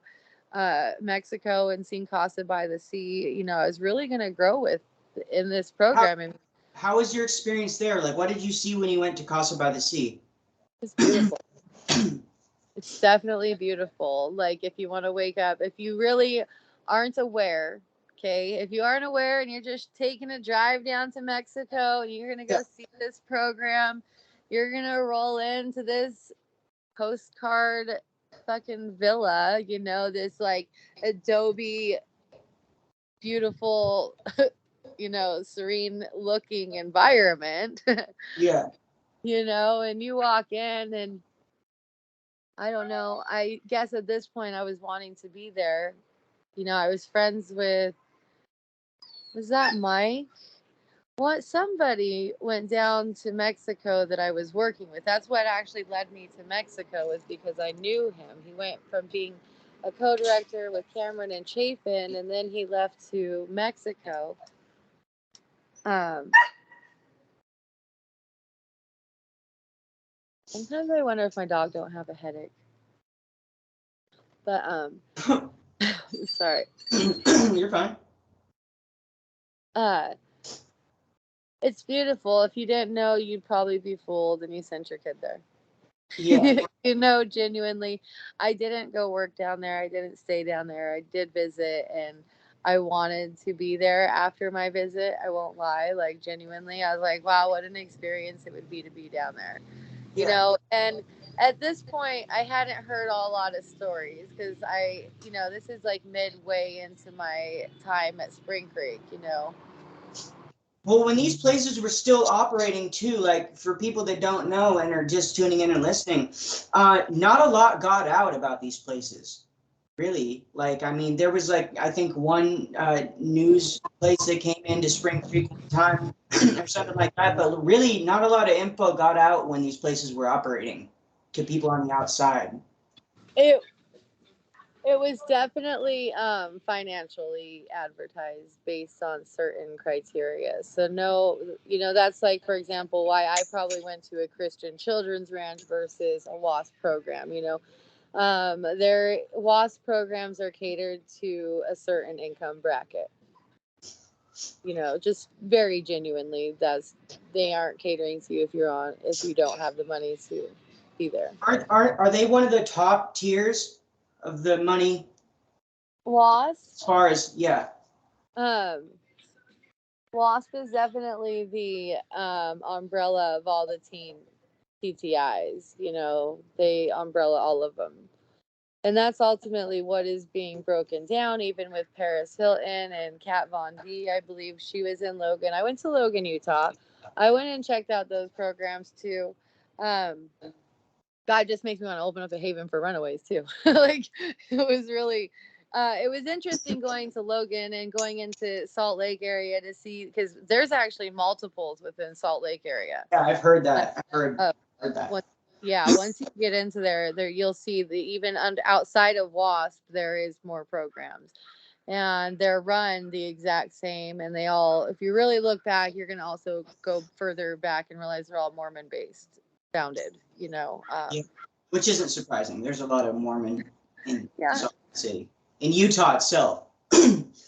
Mexico and seen Casa by the Sea. I was really gonna grow in this program, and How was your experience there? Like, what did you see when you went to Casa by the Sea? it's beautiful. It's definitely beautiful. Like if you want to wake up, if you really aren't aware, okay, if you aren't aware and you're just taking a drive down to Mexico and you're gonna Yeah. go see this program, you're gonna roll into this postcard fucking villa, this like adobe beautiful serene looking environment. Yeah. And you walk in and I don't know. I guess at this point I was wanting to be there. I was friends with, was that Mike? What? Somebody went down to Mexico that I was working with. That's what actually led me to Mexico, was because I knew him. He went from being a co-director with Cameron and Chafin, and then he left to Mexico. Sometimes I wonder if my dog don't have a headache. But sorry. You're fine. It's beautiful. If you didn't know, you'd probably be fooled, and you sent your kid there. Yeah. Genuinely, I didn't go work down there. I didn't stay down there. I did visit, and I wanted to be there after my visit. I won't lie. Like, genuinely, I was like, wow, what an experience it would be to be down there. And at this point, I hadn't heard a lot of stories because this is like midway into my time at Spring Creek, Well, when these places were still operating too, like for people that don't know and are just tuning in and listening, not a lot got out about these places. Really, like, I mean, there was like, I think one news place that came into Spring Creek at the time or something like that, but really not a lot of info got out when these places were operating to people on the outside. It was definitely financially advertised based on certain criteria. So no, that's like, for example, why I probably went to a Christian children's ranch versus a WASP program. Their WASP programs are catered to a certain income bracket. Just very genuinely, they aren't catering to you if you don't have the money to be there. Are they one of the top tiers of the money? WASP? As far as, yeah. WASP is definitely the umbrella of all the T.T.Is. They umbrella all of them. And that's ultimately what is being broken down, even with Paris Hilton and Kat Von D. I believe she was in Logan. I went to Logan, Utah. I went and checked out those programs too. God just makes me want to open up a haven for runaways too. Like, it was interesting going to Logan and going into Salt Lake area to see, because there's actually multiples within Salt Lake area. Yeah, I've heard that. I've heard that. Once you get into there you'll see even outside of W.W.A.S.P, there is more programs, and they're run the exact same. And they all, if you really look back, you're going to also go further back and realize they're all Mormon based, founded, Yeah. Which isn't surprising. There's a lot of Mormon in Salt Lake City, in Utah itself.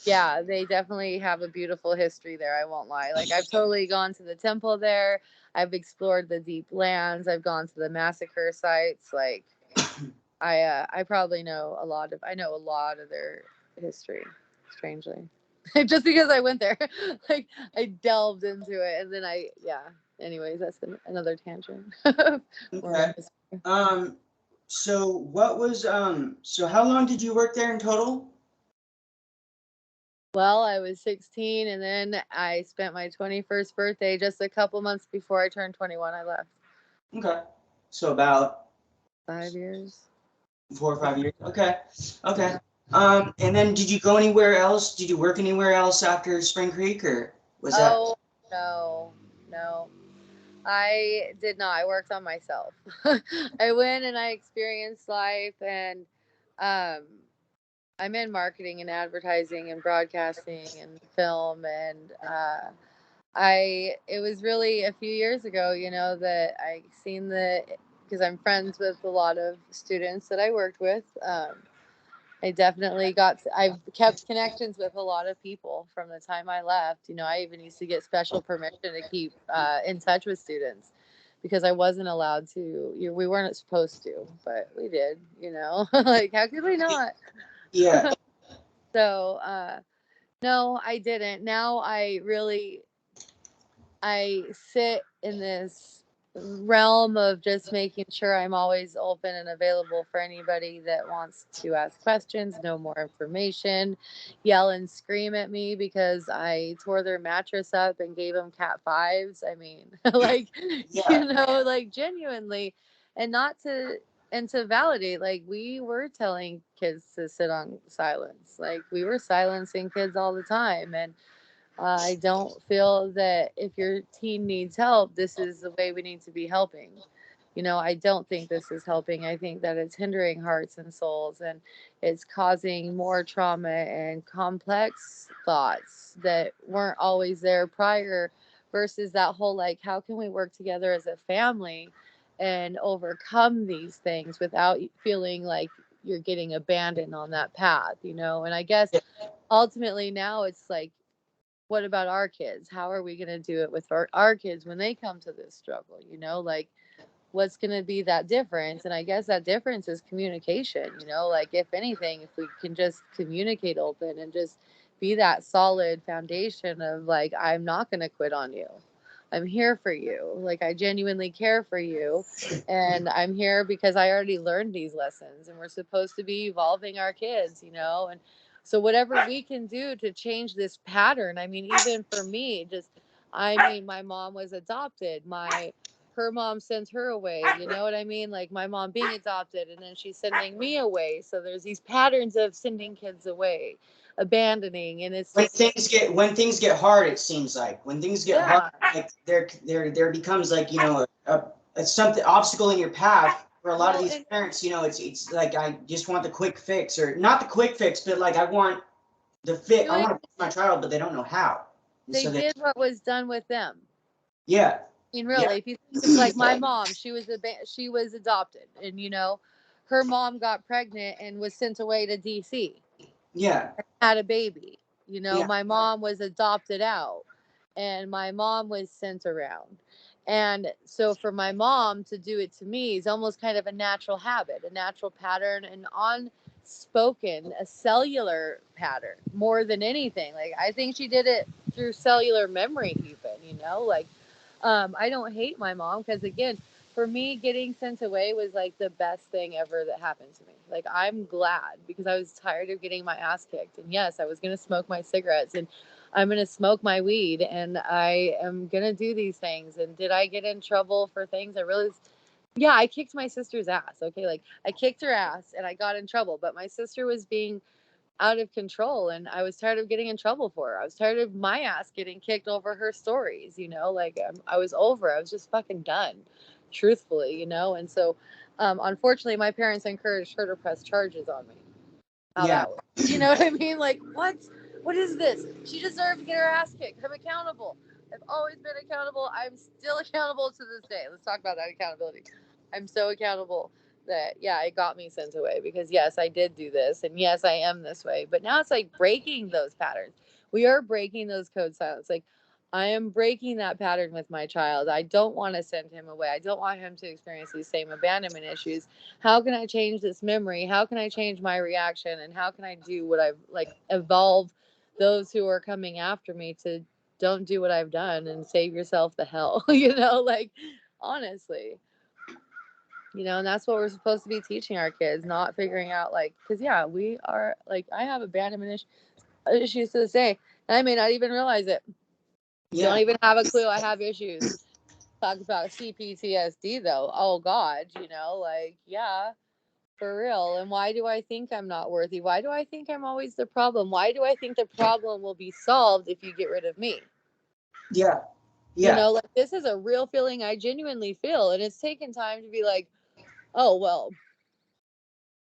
Yeah, they definitely have a beautiful history there. I won't lie. Like, I've totally gone to the temple there. I've explored the deep lands. I've gone to the massacre sites. Like, I probably know a lot of their history, strangely. Just because I went there. Like, I delved into it, and then anyways, that's another tangent. Okay. So what was so how long did you work there in total? Well, I was 16, and then I spent my 21st birthday just a couple months before I turned 21. I left. Okay. So about 5 years. 4 or 5 years. Okay. And then did you go anywhere else? Did you work anywhere else after Spring Creek, or was that? Oh, no. I did not. I worked on myself. I went and I experienced life, and I'm in marketing and advertising and broadcasting and film, and it was really a few years ago, that I seen because I'm friends with a lot of students that I worked with. I've kept connections with a lot of people from the time I left. I even used to get special permission to keep in touch with students, because I wasn't allowed to. We weren't supposed to, but we did. Like, how could we not? Yeah. So no, I didn't. Now I sit in this realm of just making sure I'm always open and available for anybody that wants to ask questions, know more information, yell and scream at me because I tore their mattress up and gave them cat fives. I mean, like, like, genuinely, and to validate, like, we were telling kids to sit on silence. Like, we were silencing kids all the time. And I don't feel that if your teen needs help, this is the way we need to be helping. I don't think this is helping. I think that it's hindering hearts and souls, and it's causing more trauma and complex thoughts that weren't always there prior, versus that whole, like, how can we work together as a family and overcome these things without feeling like you're getting abandoned on that path, And I guess ultimately now it's like, what about our kids? How are we going to do it with our kids when they come to this struggle? Like, what's going to be that difference? And I guess that difference is communication. Like, if anything, if we can just communicate open and just be that solid foundation of, like, I'm not going to quit on you. I'm here for you. Like, I genuinely care for you. And I'm here because I already learned these lessons, and we're supposed to be evolving our kids, and so whatever we can do to change this pattern. I mean, even for me, my mom was adopted. Her mom sent her away. You know what I mean? Like, my mom being adopted, and then she's sending me away. So there's these patterns of sending kids away, abandoning, and it's when things get hard, it seems like when things get hard, like there becomes, like, a something obstacle in your path for a lot of these parents. It's like, I just want the quick fix, or not the quick fix, but like, I want the fit. I want to fix my child, but they don't know how. They did what was done with them. Yeah. I mean, really, if you think of, like, my mom, she was adopted, and her mom got pregnant and was sent away to DC. Yeah. Had a baby. My mom was adopted out, and my mom was sent around. And so for my mom to do it to me is almost kind of a natural habit, a natural pattern, an unspoken, a cellular pattern more than anything. Like, I think she did it through cellular memory even, like, I don't hate my mom, because, again, for me, getting sent away was like the best thing ever that happened to me. Like, I'm glad, because I was tired of getting my ass kicked. And yes, I was going to smoke my cigarettes, and I'm going to smoke my weed, and I am going to do these things. And did I get in trouble for things? I realized, yeah, I kicked my sister's ass. Okay. Like, I kicked her ass and I got in trouble, but my sister was being out of control, and I was tired of getting in trouble for her. I was tired of my ass getting kicked over her stories, you know, like I was over. I was just fucking done, truthfully, you know. And so unfortunately my parents encouraged her to press charges on me. How Yeah. that was, you know what I mean? Like, what is this? She deserved to get her ass kicked. I'm accountable. I've always been accountable. I'm still accountable to this day. Let's talk about that accountability. I'm so accountable that, yeah, it got me sent away, because yes, I did do this, and yes, I am this way. But now it's like breaking those patterns. We are breaking those code silence. Like, I am breaking that pattern with my child. I don't want to send him away. I don't want him to experience these same abandonment issues. How can I change this memory? How can I change my reaction? And how can I do what I've, like, evolve those who are coming after me to don't do what I've done and save yourself the hell, you know, like, honestly, you know. And that's what we're supposed to be teaching our kids, not figuring out, like, because yeah, we are, like, I have abandonment issues to this day, and I may not even realize it. Don't even have a clue I have issues. Talk about CPTSD though. Oh God, you know, like, yeah, for real. And why do I think I'm not worthy? Why do I think I'm always the problem? Why do I think the problem will be solved if you get rid of me? Yeah. You know, like, this is a real feeling I genuinely feel. And it's taken time to be like, oh, well,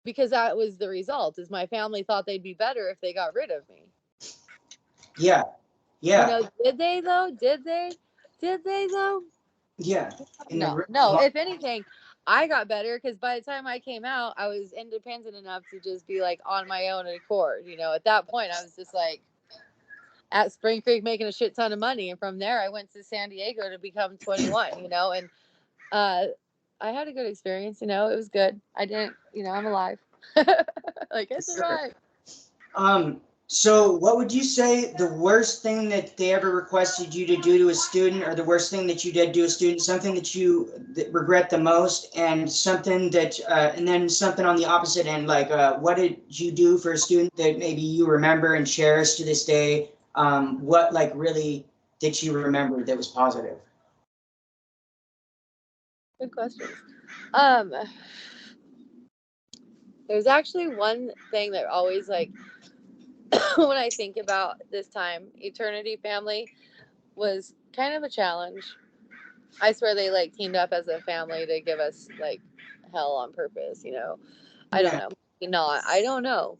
because that was the result, is my family thought they'd be better if they got rid of me. Yeah. Yeah. You know, did they though? Did they? Did they though? Yeah. No. If anything, I got better, because by the time I came out, I was independent enough to just be like on my own accord. You know, at that point, I was just like at Spring Creek making a shit ton of money. And from there, I went to San Diego to become 21, you know, and I had a good experience. You know, it was good. I didn't, you know, I'm alive. Like, I survived. So what would you say the worst thing that they ever requested you to do to a student, or the worst thing that you did to a student, something that you regret the most, and something that, and then something on the opposite end, like, what did you do for a student that maybe you remember and cherish to this day? What, like, really did you remember that was positive? Good question. There's actually one thing that always, like, when I think about this time, Eternity Family was kind of a challenge. I swear they, like, teamed up as a family to give us, like, hell on purpose, you know. I don't know. Maybe not. I don't know.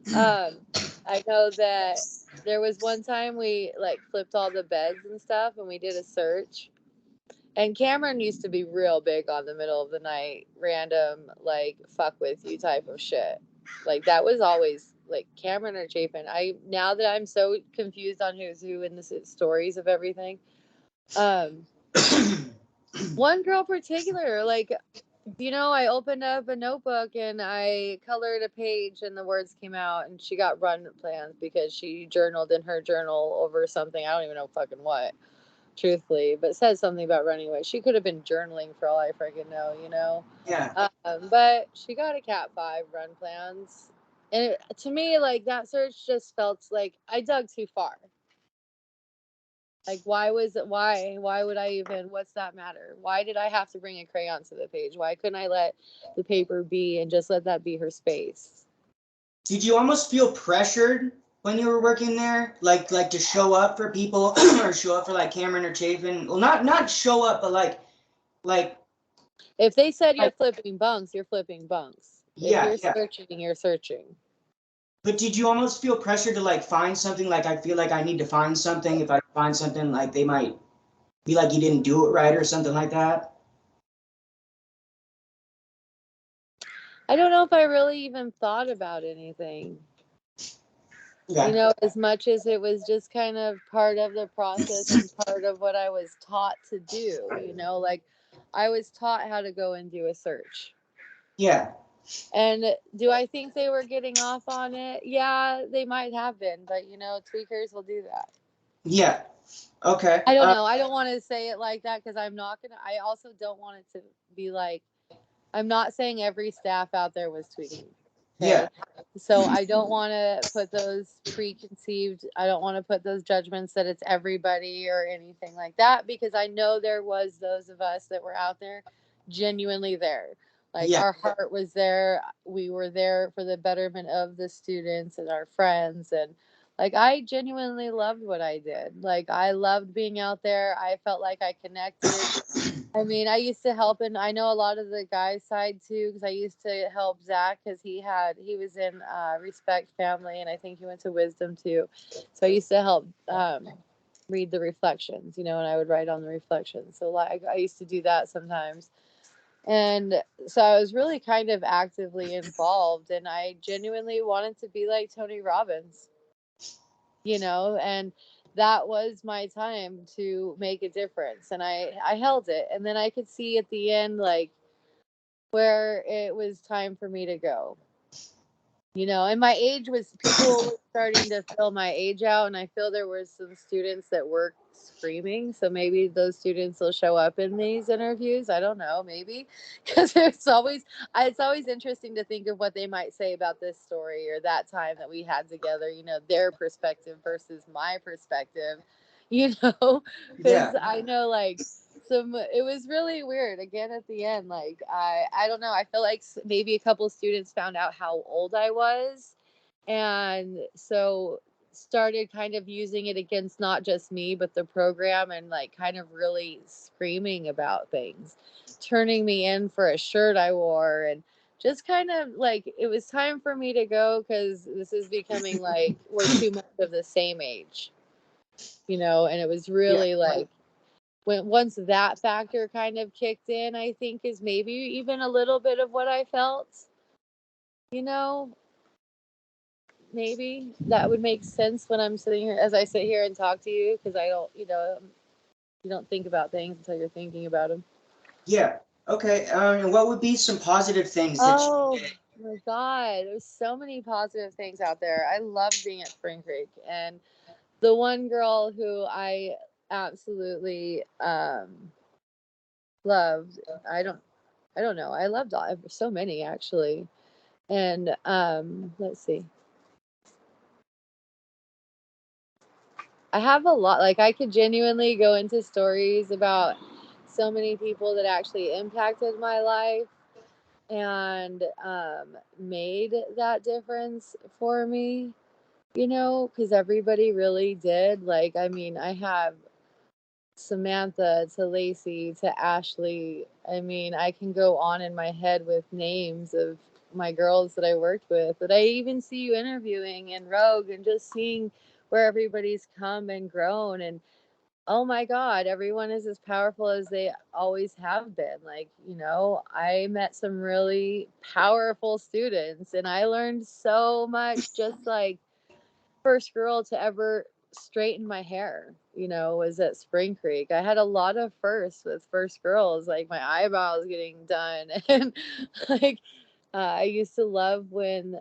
I know that there was one time we, like, flipped all the beds and stuff, and we did a search. And Cameron used to be real big on the middle of the night, random, like, fuck with you type of shit. Like, that was always, like, Cameron or Chapin. Now that I'm so confused on who's who in the stories of everything, one girl particular, like, you know, I opened up a notebook and I colored a page and the words came out, and she got run plans because she journaled in her journal over something. I don't even know fucking what, truthfully, but said something about running away. She could have been journaling for all I freaking know, you know? Yeah. But she got a Cat 5 run plans. And to me, like, that search just felt like I dug too far. Like, why would I even, what's that matter? Why did I have to bring a crayon to the page? Why couldn't I let the paper be and just let that be her space? Did you almost feel pressured when you were working there, like to show up for people, or show up for, like, Cameron or Chapin? Well, not show up, but like If they said you're flipping bunks, you're flipping bunks. If yeah, you're searching, you're searching. But did you almost feel pressure to, like, find something? Like, I feel like I need to find something. If I find something, like, they might be like you didn't do it right or something like that. I don't know if I really even thought about anything. Okay. You know, as much as it was just kind of part of the process and part of what I was taught to do, you know, like, I was taught how to go and do a search. Yeah. And do I think they were getting off on it? Yeah, they might have been, but, you know, tweakers will do that. Yeah. Okay. I don't know. I don't want to say it like that because I also don't want it to be like, I'm not saying every staff out there was tweaking. Yeah. Okay. So I don't want to put I don't want to put those judgments that it's everybody or anything like that, because I know there was those of us that were out there genuinely there. Like Yeah. our heart was there. We were there for the betterment of the students and our friends. And like, I genuinely loved what I did. Like, I loved being out there. I felt like I connected. I mean, I used to help, and I know a lot of the guys' side too, because I used to help Zach because he was in Respect Family, and I think he went to Wisdom too. So I used to help read the reflections, and I would write on the reflections. So like, I used to do that sometimes, and so I was really kind of actively involved, and I genuinely wanted to be like Tony Robbins, and that was my time to make a difference, and I held it, and then I could see at the end, like, where it was time for me to go, and my age was, people were starting to fill my age out, and I feel there were some students that were screaming, so maybe those students will show up in these interviews. I don't know, maybe, because it's always interesting to think of what they might say about this story or that time that we had together, their perspective versus my perspective, because Yeah. I know, like, it was really weird again at the end. Like, I don't know, I feel like maybe a couple students found out how old I was, and so started kind of using it against not just me but the program, and like kind of really screaming about things, turning me in for a shirt I wore, and just kind of like, it was time for me to go because this is becoming like we're too much of the same age, and it was Yeah. really like, once that factor kind of kicked in, I think is maybe even a little bit of what I felt, you know, maybe that would make sense when I'm sitting here, as I sit here and talk to you, because I don't, you don't think about things until you're thinking about them. Yeah. Okay. And what would be some positive things that you Oh did? my God, there's so many positive things out there. I loved being at Spring Creek, and the one girl who I absolutely loved, I don't know, I loved so many actually. And let's see. I have a lot. Like, I could genuinely go into stories about so many people that actually impacted my life and made that difference for me, because everybody really did. Like, I mean, I have Samantha to Lacey to Ashley. I mean, I can go on in my head with names of my girls that I worked with, that I even see you interviewing in Rogue, and just seeing where everybody's come and grown. And oh my God, everyone is as powerful as they always have been. Like, I met some really powerful students, and I learned so much, just like first girl to ever straighten my hair, was at Spring Creek. I had a lot of firsts with first girls, like my eyebrows getting done. And like, I used to love when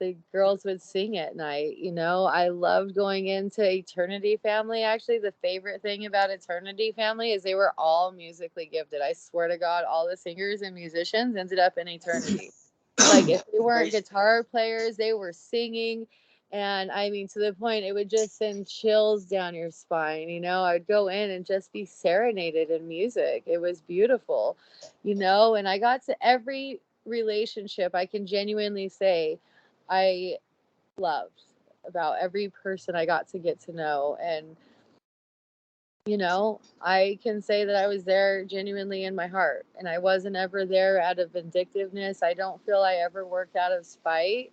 the girls would sing at night. I loved going into Eternity Family. Actually, the favorite thing about Eternity Family is they were all musically gifted. I swear to God, all the singers and musicians ended up in Eternity. Like, if they weren't guitar players, they were singing. And I mean, to the point, it would just send chills down your spine. I'd go in and just be serenaded in music. It was beautiful, and I got to every relationship I can genuinely say I loved about every person I got to get to know. And, I can say that I was there genuinely in my heart, and I wasn't ever there out of vindictiveness. I don't feel I ever worked out of spite.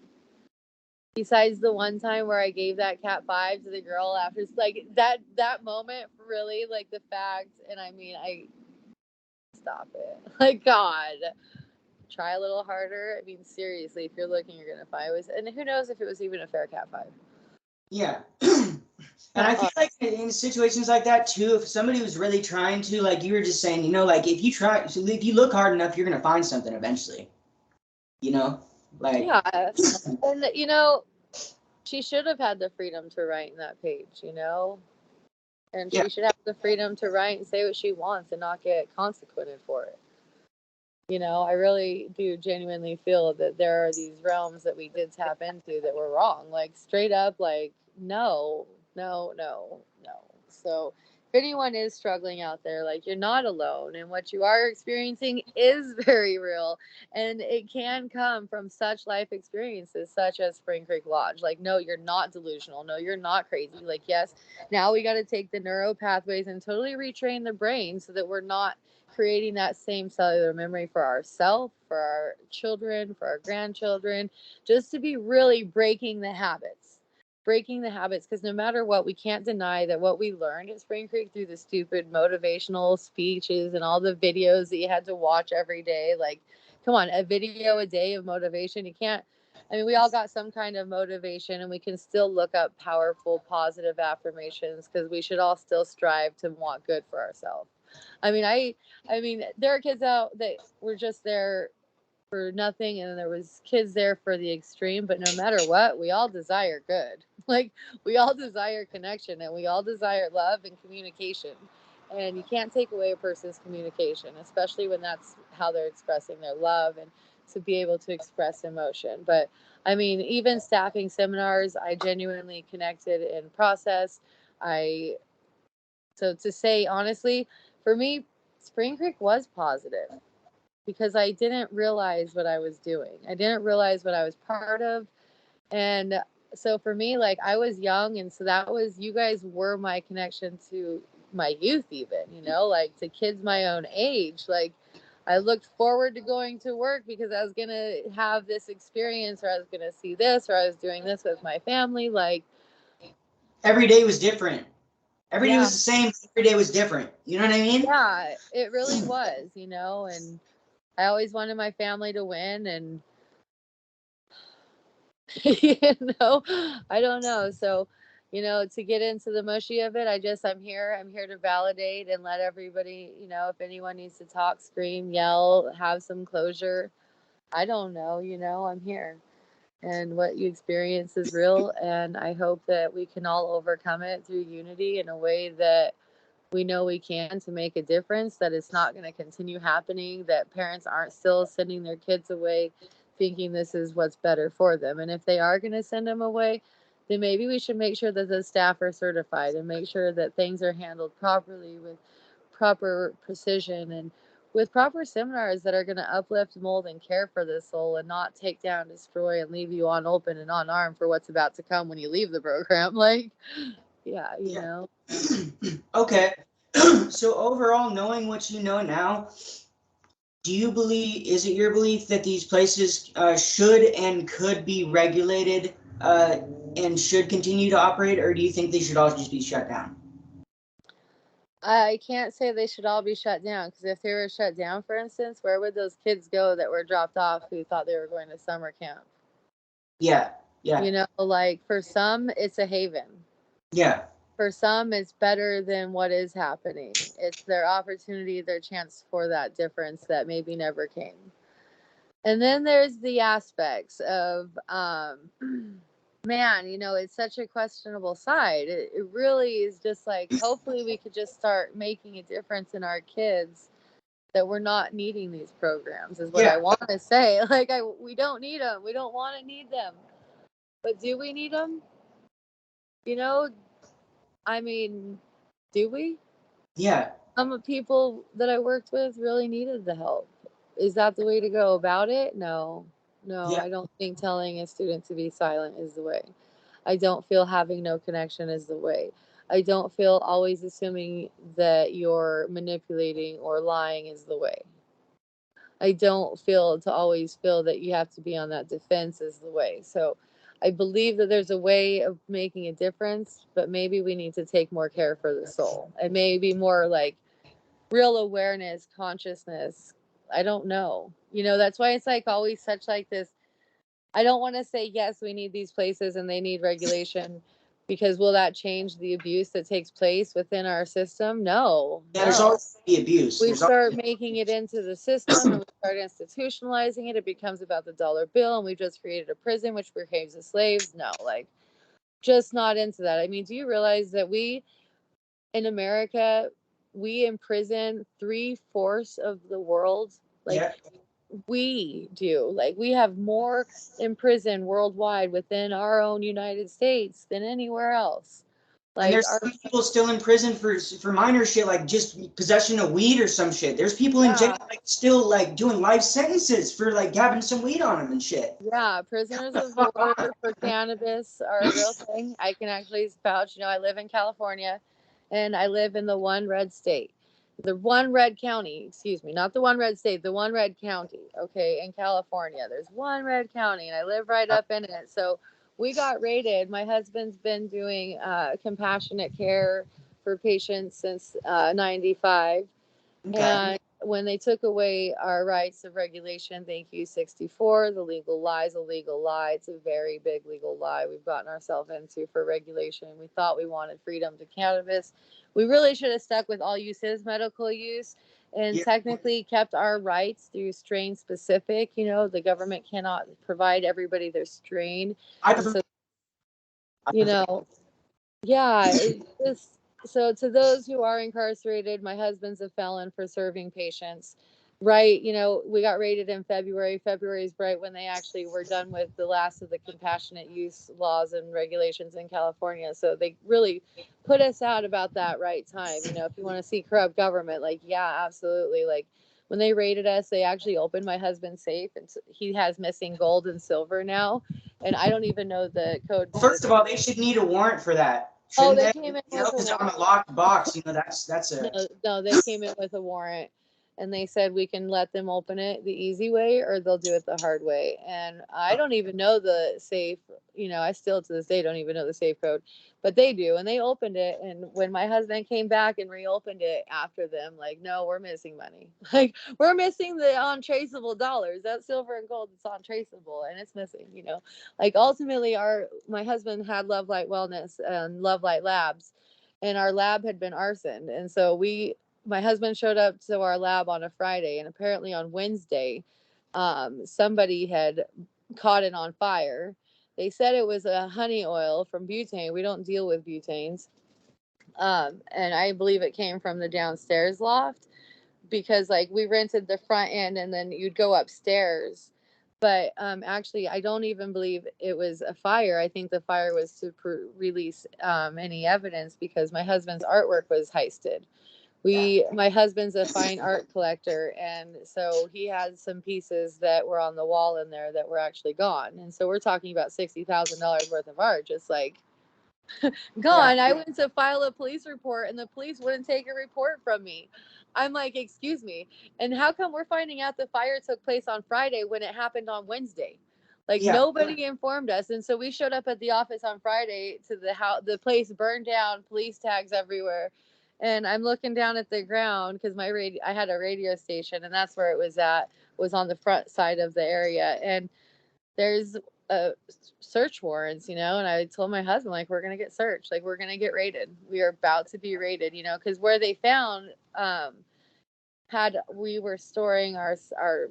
Besides the one time where I gave that cat 5 to the girl after, like, that moment, really, like, the fact, and I mean, stop it. Like, God, try a little harder. I mean, seriously, if you're looking, you're gonna find it was, and who knows if it was even a fair cat 5. Yeah. And I feel like in situations like that too, if somebody was really trying to, like you were just saying, like if you look hard enough, you're gonna find something eventually. Like Yeah, and she should have had the freedom to write in that page. And Yeah. she should have the freedom to write and say what she wants and not get consequented for it. You know, I really do genuinely feel that there are these realms that we did tap into that were wrong. Like, straight up, like, no, no, no, no. So if anyone is struggling out there, like, you're not alone, and what you are experiencing is very real, and it can come from such life experiences such as Spring Creek Lodge. Like, no, you're not delusional. No, you're not crazy. Like, yes, now we got to take the neuro pathways and totally retrain the brain so that we're not creating that same cellular memory for ourselves, for our children, for our grandchildren, just to be really breaking the habits. Breaking the habits, because no matter what, we can't deny that what we learned at Spring Creek through the stupid motivational speeches and all the videos that you had to watch every day, like, come on, a video a day of motivation, you can't. I mean, we all got some kind of motivation, and we can still look up powerful, positive affirmations, because we should all still strive to want good for ourselves. I mean, I mean, there are kids out that were just there for nothing, and there was kids there for the extreme. But no matter what, we all desire good. Like, we all desire connection, and we all desire love and communication. And you can't take away a person's communication, especially when that's how they're expressing their love and to be able to express emotion. But I mean, even staffing seminars, I genuinely connected in process. I So to say honestly, for me, Spring Creek was positive because I didn't realize what I was doing. I didn't realize what I was part of. And so for me, like, I was young, and so that was, you guys were my connection to my youth, even, you know, like to kids my own age. Like, I looked forward to going to work because I was going to have this experience, or I was going to see this, or I was doing this with my family. Like, Every day was different. Every day yeah, was the same. Every day was different. You know what I mean? yeah, it really was, you know, and I always wanted my family to win, and you know, I don't know. So, you know, to get into the mushy of it, I'm here. I'm here to validate and let everybody, you know, if anyone needs to talk, scream, yell, have some closure, I don't know, you know, I'm here. And what you experience is real, and I hope that we can all overcome it through unity in a way that we know we can, to make a difference, that it's not going to continue happening, that parents aren't still sending their kids away thinking this is what's better for them. And if they are going to send them away, then maybe we should make sure that the staff are certified and make sure that things are handled properly with proper precision and with proper seminars that are going to uplift, mold, and care for the soul, and not take down, destroy, and leave you unopened and unarmed for what's about to come when you leave the program. Like, yeah, you Yeah. know. Okay. So overall, knowing what you know now, is it your belief that these places should and could be regulated and should continue to operate, or do you think they should all just be shut down? I can't say they should all be shut down, because if they were shut down, for instance, where would those kids go that were dropped off who thought they were going to summer camp? Yeah. Yeah. You know, like, for some, it's a haven. Yeah. For some, it's better than what is happening. It's their opportunity, their chance for that difference that maybe never came. And then there's the aspects of, man, you know, it's such a questionable side. It really is just like, hopefully we could just start making a difference in our kids, that we're not needing these programs, is what Yeah. I want to say. Like, we don't need them. We don't want to need them. But do we need them? You know, I mean, do we? Yeah. Some people that I worked with really needed the help. Is that the way to go about it? No. No, Yeah. I don't think telling a student to be silent is the way. I don't feel having no connection is the way. I don't feel always assuming that you're manipulating or lying is the way. I don't feel to always feel that you have to be on that defense is the way. So I believe that there's a way of making a difference, but maybe we need to take more care for the soul, and maybe more like real awareness, consciousness. I don't know. You know, that's why it's like always such like this. I don't want to say, yes, we need these places and they need regulation, because will that change the abuse that takes place within our system? No, Yeah. There's no. always the abuse. We There's always, start making it into the system and we start institutionalizing it. It becomes about the dollar bill, and we've just created a prison which behaves as slaves. No, like, just not into that. I mean, do you realize that we in America, we imprison 3/4 of the world. Like, Yeah. we do. Like, we have more imprisoned worldwide within our own United States than anywhere else. And Like, there's our, some people still in prison for minor shit, like just possession of weed or some shit. There's people in jail yeah, like still like doing life sentences for like having some weed on them and shit. yeah, What prisoners the of fuck war on? for cannabis are a real thing. I can actually vouch. I live in California, and I live in the one red state. The one red county, excuse me, not the one red state, the one red county, okay, in California. There's one red county, and I live right up in it. So we got raided. My husband's been doing compassionate care for patients since 95. Okay. And when they took away our rights of regulation, thank you, 64, the legal lie is a legal lie. It's a very big legal lie we've gotten ourselves into for regulation. We thought we wanted freedom to cannabis. We really should have stuck with all use is medical use and Yeah. technically kept our rights through strain specific. The government cannot provide everybody their strain. I And prefer, so, I you prefer know, yeah, it just so to those who are incarcerated, my husband's a felon for serving patients. Right, we got raided in February. February is right when they actually were done with the last of the compassionate use laws and regulations in California. So they really put us out about that right time. If you want to see corrupt government, like, yeah, absolutely. Like, when they raided us, they actually opened my husband's safe, and he has missing gold and silver now, and I don't even know the code to First this. of all, they should need a warrant for that, Oh, shouldn't they they? came in You know, with a because on warrant. a locked box, that's No, a no, they came in with a warrant, and they said we can let them open it the easy way or they'll do it the hard way. And I don't even know the safe, I still to this day don't even know the safe code, but they do. And they opened it. And when my husband came back and reopened it after them, like, no, we're missing money. Like, we're missing the untraceable dollars. That silver and gold, it's untraceable and it's missing. Like, ultimately, my husband had Love Light Wellness and Love Light Labs, and our lab had been arsoned. And so my husband showed up to our lab on a Friday, and apparently on Wednesday, somebody had caught it on fire. They said it was a honey oil from butane. We don't deal with butanes. And I believe it came from the downstairs loft, because like we rented the front end and then you'd go upstairs. But actually, I don't even believe it was a fire. I think the fire was to release any evidence, because my husband's artwork was heisted. My husband's a fine art collector, and so he had some pieces that were on the wall in there that were actually gone. And so we're talking about $60,000 worth of art, just like yeah. gone. I went to file a police report and the police wouldn't take a report from me. I'm like, excuse me. And how come we're finding out the fire took place on Friday when it happened on Wednesday? Like, Yeah. nobody informed us. And so we showed up at the office on Friday to the house, the place burned down, police tags everywhere. And I'm looking down at the ground because I had a radio station, and that's where it was on the front side of the area. And there's search warrants, and I told my husband, like, we're gonna get searched, like, we're gonna get raided, we are about to be raided, because where they found had we were storing our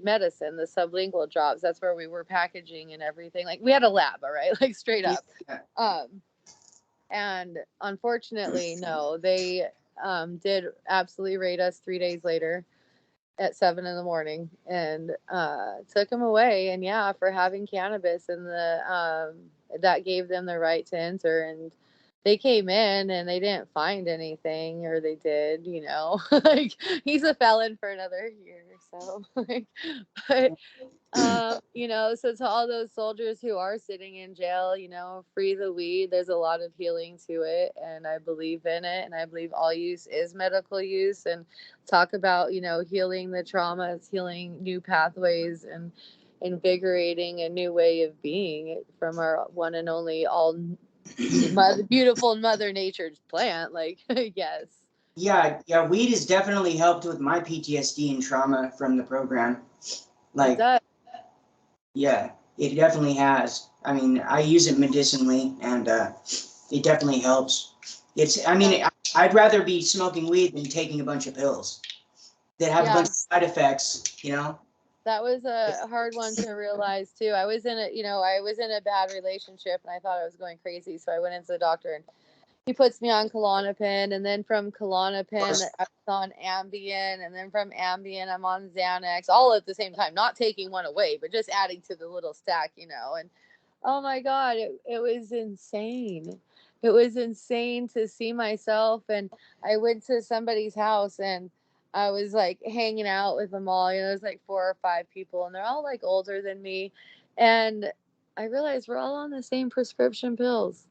medicine, the sublingual drops, that's where we were packaging and everything. Like, we had a lab, all right, like, straight up. Yeah. And unfortunately, no, they did absolutely raid us 3 days later at 7 a.m. and took him away. And yeah, for having cannabis, and that gave them the right to enter. And they came in and they didn't find anything, or they did, like, he's a felon for another year. So like, but so to all those soldiers who are sitting in jail, free the weed. There's a lot of healing to it, and I believe in it, and I believe all use is medical use. And talk about, healing the traumas, healing new pathways, and invigorating a new way of being from our one and only beautiful Mother Nature's plant. Like, yes. Yeah, weed has definitely helped with my PTSD and trauma from the program. It Like, does. yeah, it definitely has. I mean, I use it medicinally, and it definitely helps. I'd rather be smoking weed than taking a bunch of pills that have a Yeah. bunch of side effects. That was a hard one to realize too. I was in a bad relationship, and I thought I was going crazy. So I went into the doctor, and he puts me on Klonopin, and then from Klonopin, I was on Ambien, and then from Ambien, I'm on Xanax, all at the same time, not taking one away, but just adding to the little stack, you know. And oh my God, it was insane. It was insane to see myself. And I went to somebody's house and I was like hanging out with them all. You know, there's like 4 or 5 people and they're all like older than me. And I realized we're all on the same prescription pills.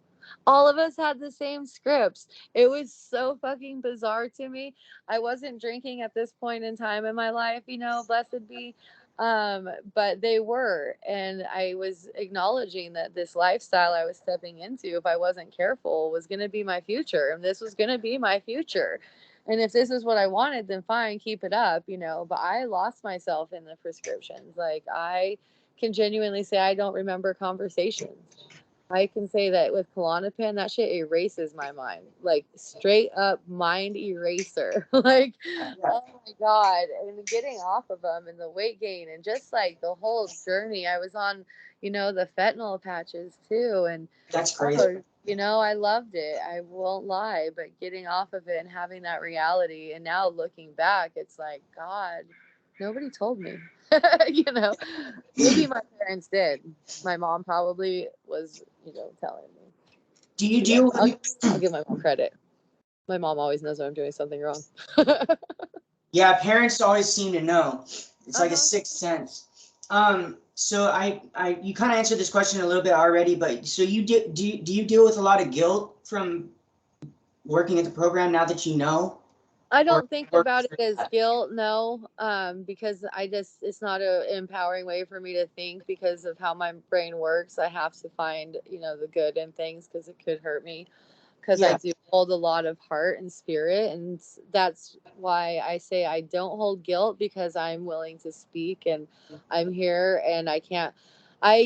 All of us had the same scripts. It was so fucking bizarre to me. I wasn't drinking at this point in time in my life, you know, blessed be. But they were, and I was acknowledging that this lifestyle I was stepping into, if I wasn't careful, was going to be my future, and this was going to be my future. And if this is what I wanted, then fine, keep it up, you know. But I lost myself in the prescriptions. Like, I can genuinely say I don't remember conversations. I can say that with Klonopin, that shit erases my mind, like straight up mind eraser. Like, oh my God. And getting off of them and the weight gain and just like the whole journey. I was on, you know, the fentanyl patches too. And that's crazy. You know, I loved it. I won't lie, but getting off of it and having that reality. And now looking back, it's like, God, nobody told me. You know, maybe my parents did. My mom probably was, you know, telling me. Do you deal with... I'll give my mom credit. My mom always knows when I'm doing something wrong. Yeah, parents always seem to know. It's like a sixth sense. So you kind of answered this question a little bit already, but so do you deal with a lot of guilt from working at the program now that you know? I don't think about it as guilt, no, because it's not an empowering way for me to think because of how my brain works. I have to find, you know, the good in things because it could hurt me, because I do hold a lot of heart and spirit. And that's why I say I don't hold guilt, because I'm willing to speak and I'm here and I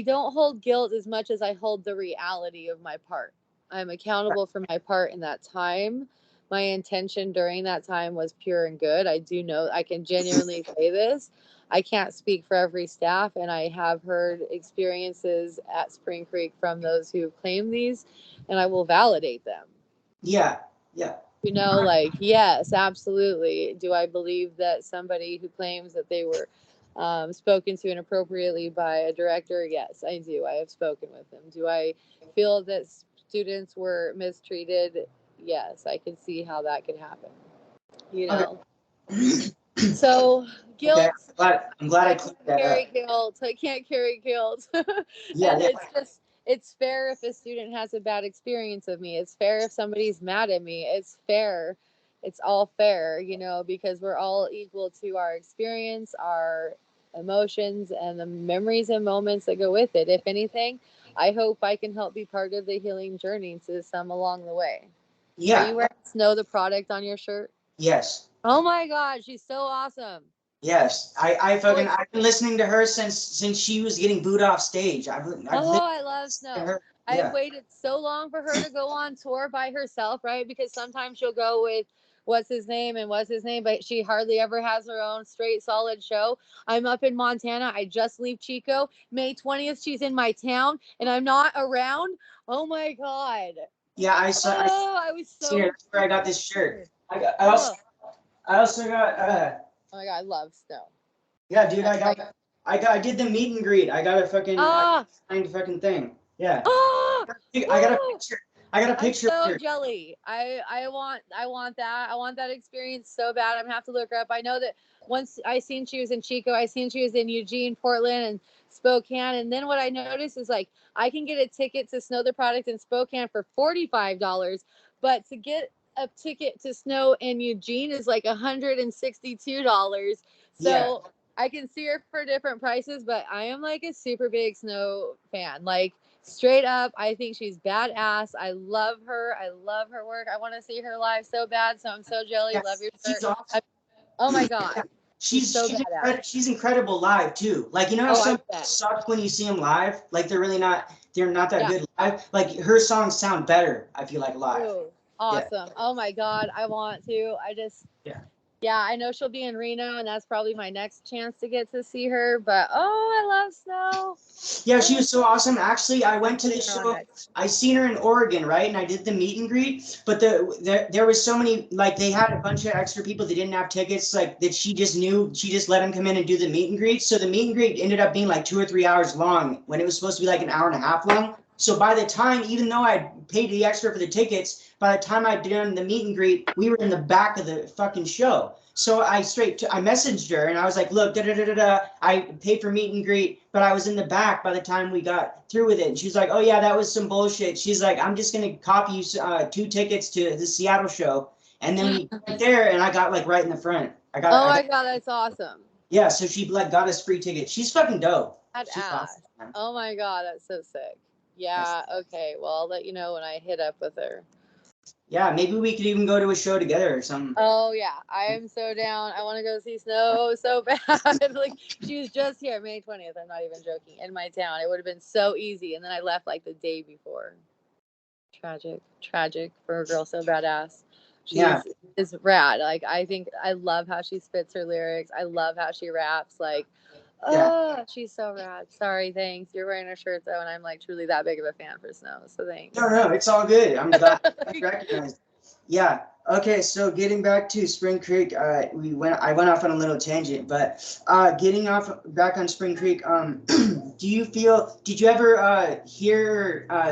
don't hold guilt as much as I hold the reality of my part. I'm accountable for my part in that time. My intention during that time was pure and good. I do know, I can genuinely say this. I can't speak for every staff, and I have heard experiences at Spring Creek from those who claim these, and I will validate them. Yeah. You know, like, yes, absolutely. Do I believe that somebody who claims that they were spoken to inappropriately by a director? Yes, I do. I have spoken with them. Do I feel that students were mistreated? Yes, I can see how that could happen. You know, so guilt. Okay. I'm glad I cleared that up. Guilt. I can't carry guilt. It's fair if a student has a bad experience with me. It's fair if somebody's mad at me. It's fair. It's all fair, you know, because we're all equal to our experience, our emotions, and the memories and moments that go with it. If anything, I hope I can help be part of the healing journey to some along the way. Yeah. Are you wearing Snow the product on your shirt? Yes. Oh my God, she's so awesome. Yes, I've been listening to her since she was getting booed off stage. I love Snow. I've waited so long for her to go on tour by herself, right? Because sometimes she'll go with what's his name, but she hardly ever has her own straight solid show. I'm up in Montana. I just leave Chico. May 20th, she's in my town, and I'm not around. Oh my God. Yeah, I saw. I was so. That's where I got this shirt. I also got. Oh my God, I love Snow. Yeah, dude, I did the meet and greet. I got a fucking signed fucking thing. Yeah. I got a picture. I'm so jelly. I want that. I want that experience so bad. I'm gonna have to look her up. I know that once I seen she was in Chico, I seen she was in Eugene, Portland, and Spokane. And then what I noticed is like I can get a ticket to Snow the product in Spokane for $45, but to get a ticket to Snow in Eugene is like $162. So I can see her for different prices, but I am like a super big Snow fan. Like straight up, I think she's badass. I love her. I love her work. I want to see her live so bad. So I'm so jelly. Love your shirt. Awesome. Oh my God. She's incredible live too. Like, you know how some suck when you see them live? Like they're not that good live. Like her songs sound better, I feel like, live. Ooh, awesome. Oh my God. I want to. Yeah, I know she'll be in Reno, and that's probably my next chance to get to see her. But oh, I love Snow. Yeah, she was so awesome. Actually, I went to the Putting her on show. next. I seen her in Oregon, right? And I did the meet and greet. But there was so many, like they had a bunch of extra people that didn't have tickets, like that she just knew. She just let them come in and do the meet and greet. So the meet and greet ended up being like 2 or 3 hours long when it was supposed to be like an hour and a half long. So by the time, even though I paid the extra for the tickets, by the time I'd done the meet and greet, we were in the back of the fucking show. So I messaged her and I was like, look, I paid for meet and greet, but I was in the back by the time we got through with it. And she's like, oh yeah, that was some bullshit. She's like, I'm just gonna copy you 2 tickets to the Seattle show. And then we went there and I got like right in the front. Oh my God, that's awesome. Yeah, so she like got us free tickets. She's fucking dope. That She's ass. awesome. Oh my God, that's so sick. Yeah, okay. Well, I'll let you know when I hit up with her. Yeah, maybe we could even go to a show together or something. Oh yeah, I am so down. I want to go see Snow so bad. Like she was just here, May 20th. I'm not even joking. In my town, it would have been so easy. And then I left like the day before. Tragic for a girl so badass. Is rad. Like I think I love how she spits her lyrics. I love how she raps. Like, oh, she's so rad. Sorry, thanks. You're wearing her shirt though, and I'm like truly that big of a fan for Snow. So thanks. No, it's all good. I'm glad you recognized. Yeah. Okay. So getting back to Spring Creek, I went off on a little tangent, but getting back on Spring Creek, did you ever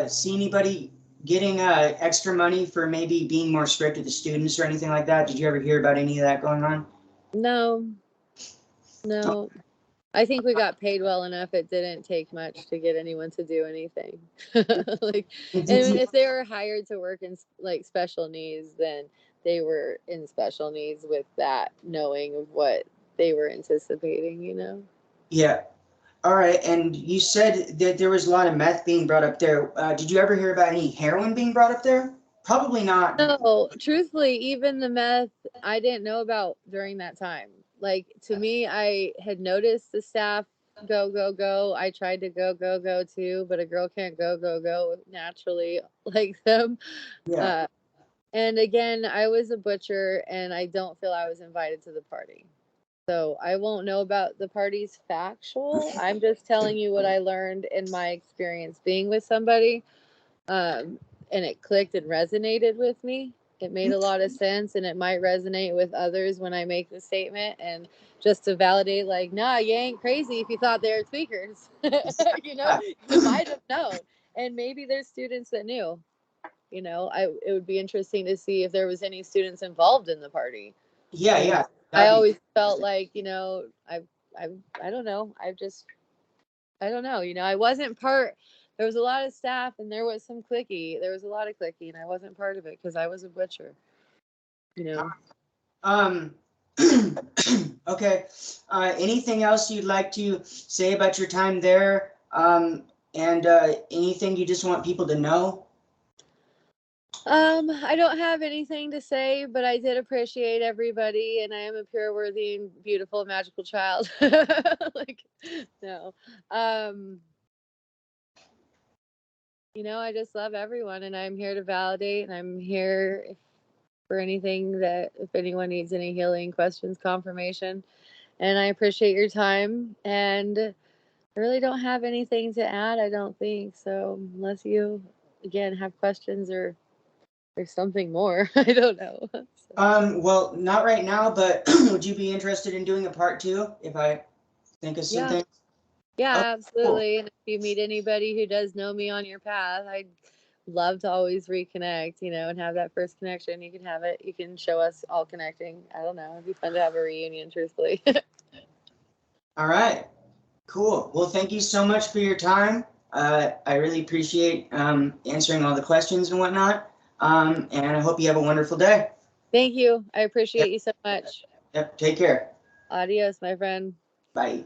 see anybody getting extra money for maybe being more strict with the students or anything like that? Did you ever hear about any of that going on? No. I think we got paid well enough. It didn't take much to get anyone to do anything. Like, and if they were hired to work in like special needs, then they were in special needs with that knowing of what they were anticipating, you know? Yeah. All right. And you said that there was a lot of meth being brought up there. Did you ever hear about any heroin being brought up there? Probably not. No, truthfully, even the meth I didn't know about during that time. Like to me, I had noticed the staff go. I tried to go too, but a girl can't go naturally like them. Yeah. And again, I was a butcher and I don't feel I was invited to the party. So I won't know about the party's factual. I'm just telling you what I learned in my experience being with somebody. And it clicked and resonated with me. It made a lot of sense and it might resonate with others when I make the statement. And just to validate, like, nah, you ain't crazy if you thought they were tweakers. You know, you might have known. And maybe there's students that knew. You know, it would be interesting to see if there was any students involved in the party. Yeah. I always felt like, you know, I don't know. I don't know. You know, I wasn't part. There was a lot of staff, and there was some clicky. There was a lot of clicky, and I wasn't part of it because I was a butcher. You know. Okay. Anything else you'd like to say about your time there? And anything you just want people to know? I don't have anything to say, but I did appreciate everybody, and I am a pure, worthy, and beautiful, magical child. Like, no. You know, I just love everyone, and I'm here to validate, and I'm here for anything that, if anyone needs any healing, questions, confirmation. And I appreciate your time, and I really don't have anything to add, I don't think. So unless you, again, have questions or something more, I don't know. So. Well, not right now, but would you be interested in doing a part 2 if I think of something? Yeah, Oh, absolutely. cool. And if you meet anybody who does know me on your path, I'd love to always reconnect, you know, and have that first connection. You can have it. You can show us all connecting. I don't know. It'd be fun to have a reunion, truthfully. All right. Cool. Well, thank you so much for your time. I really appreciate answering all the questions and whatnot. And I hope you have a wonderful day. Thank you. I appreciate you so much. Yep. Take care. Adios, my friend. Bye.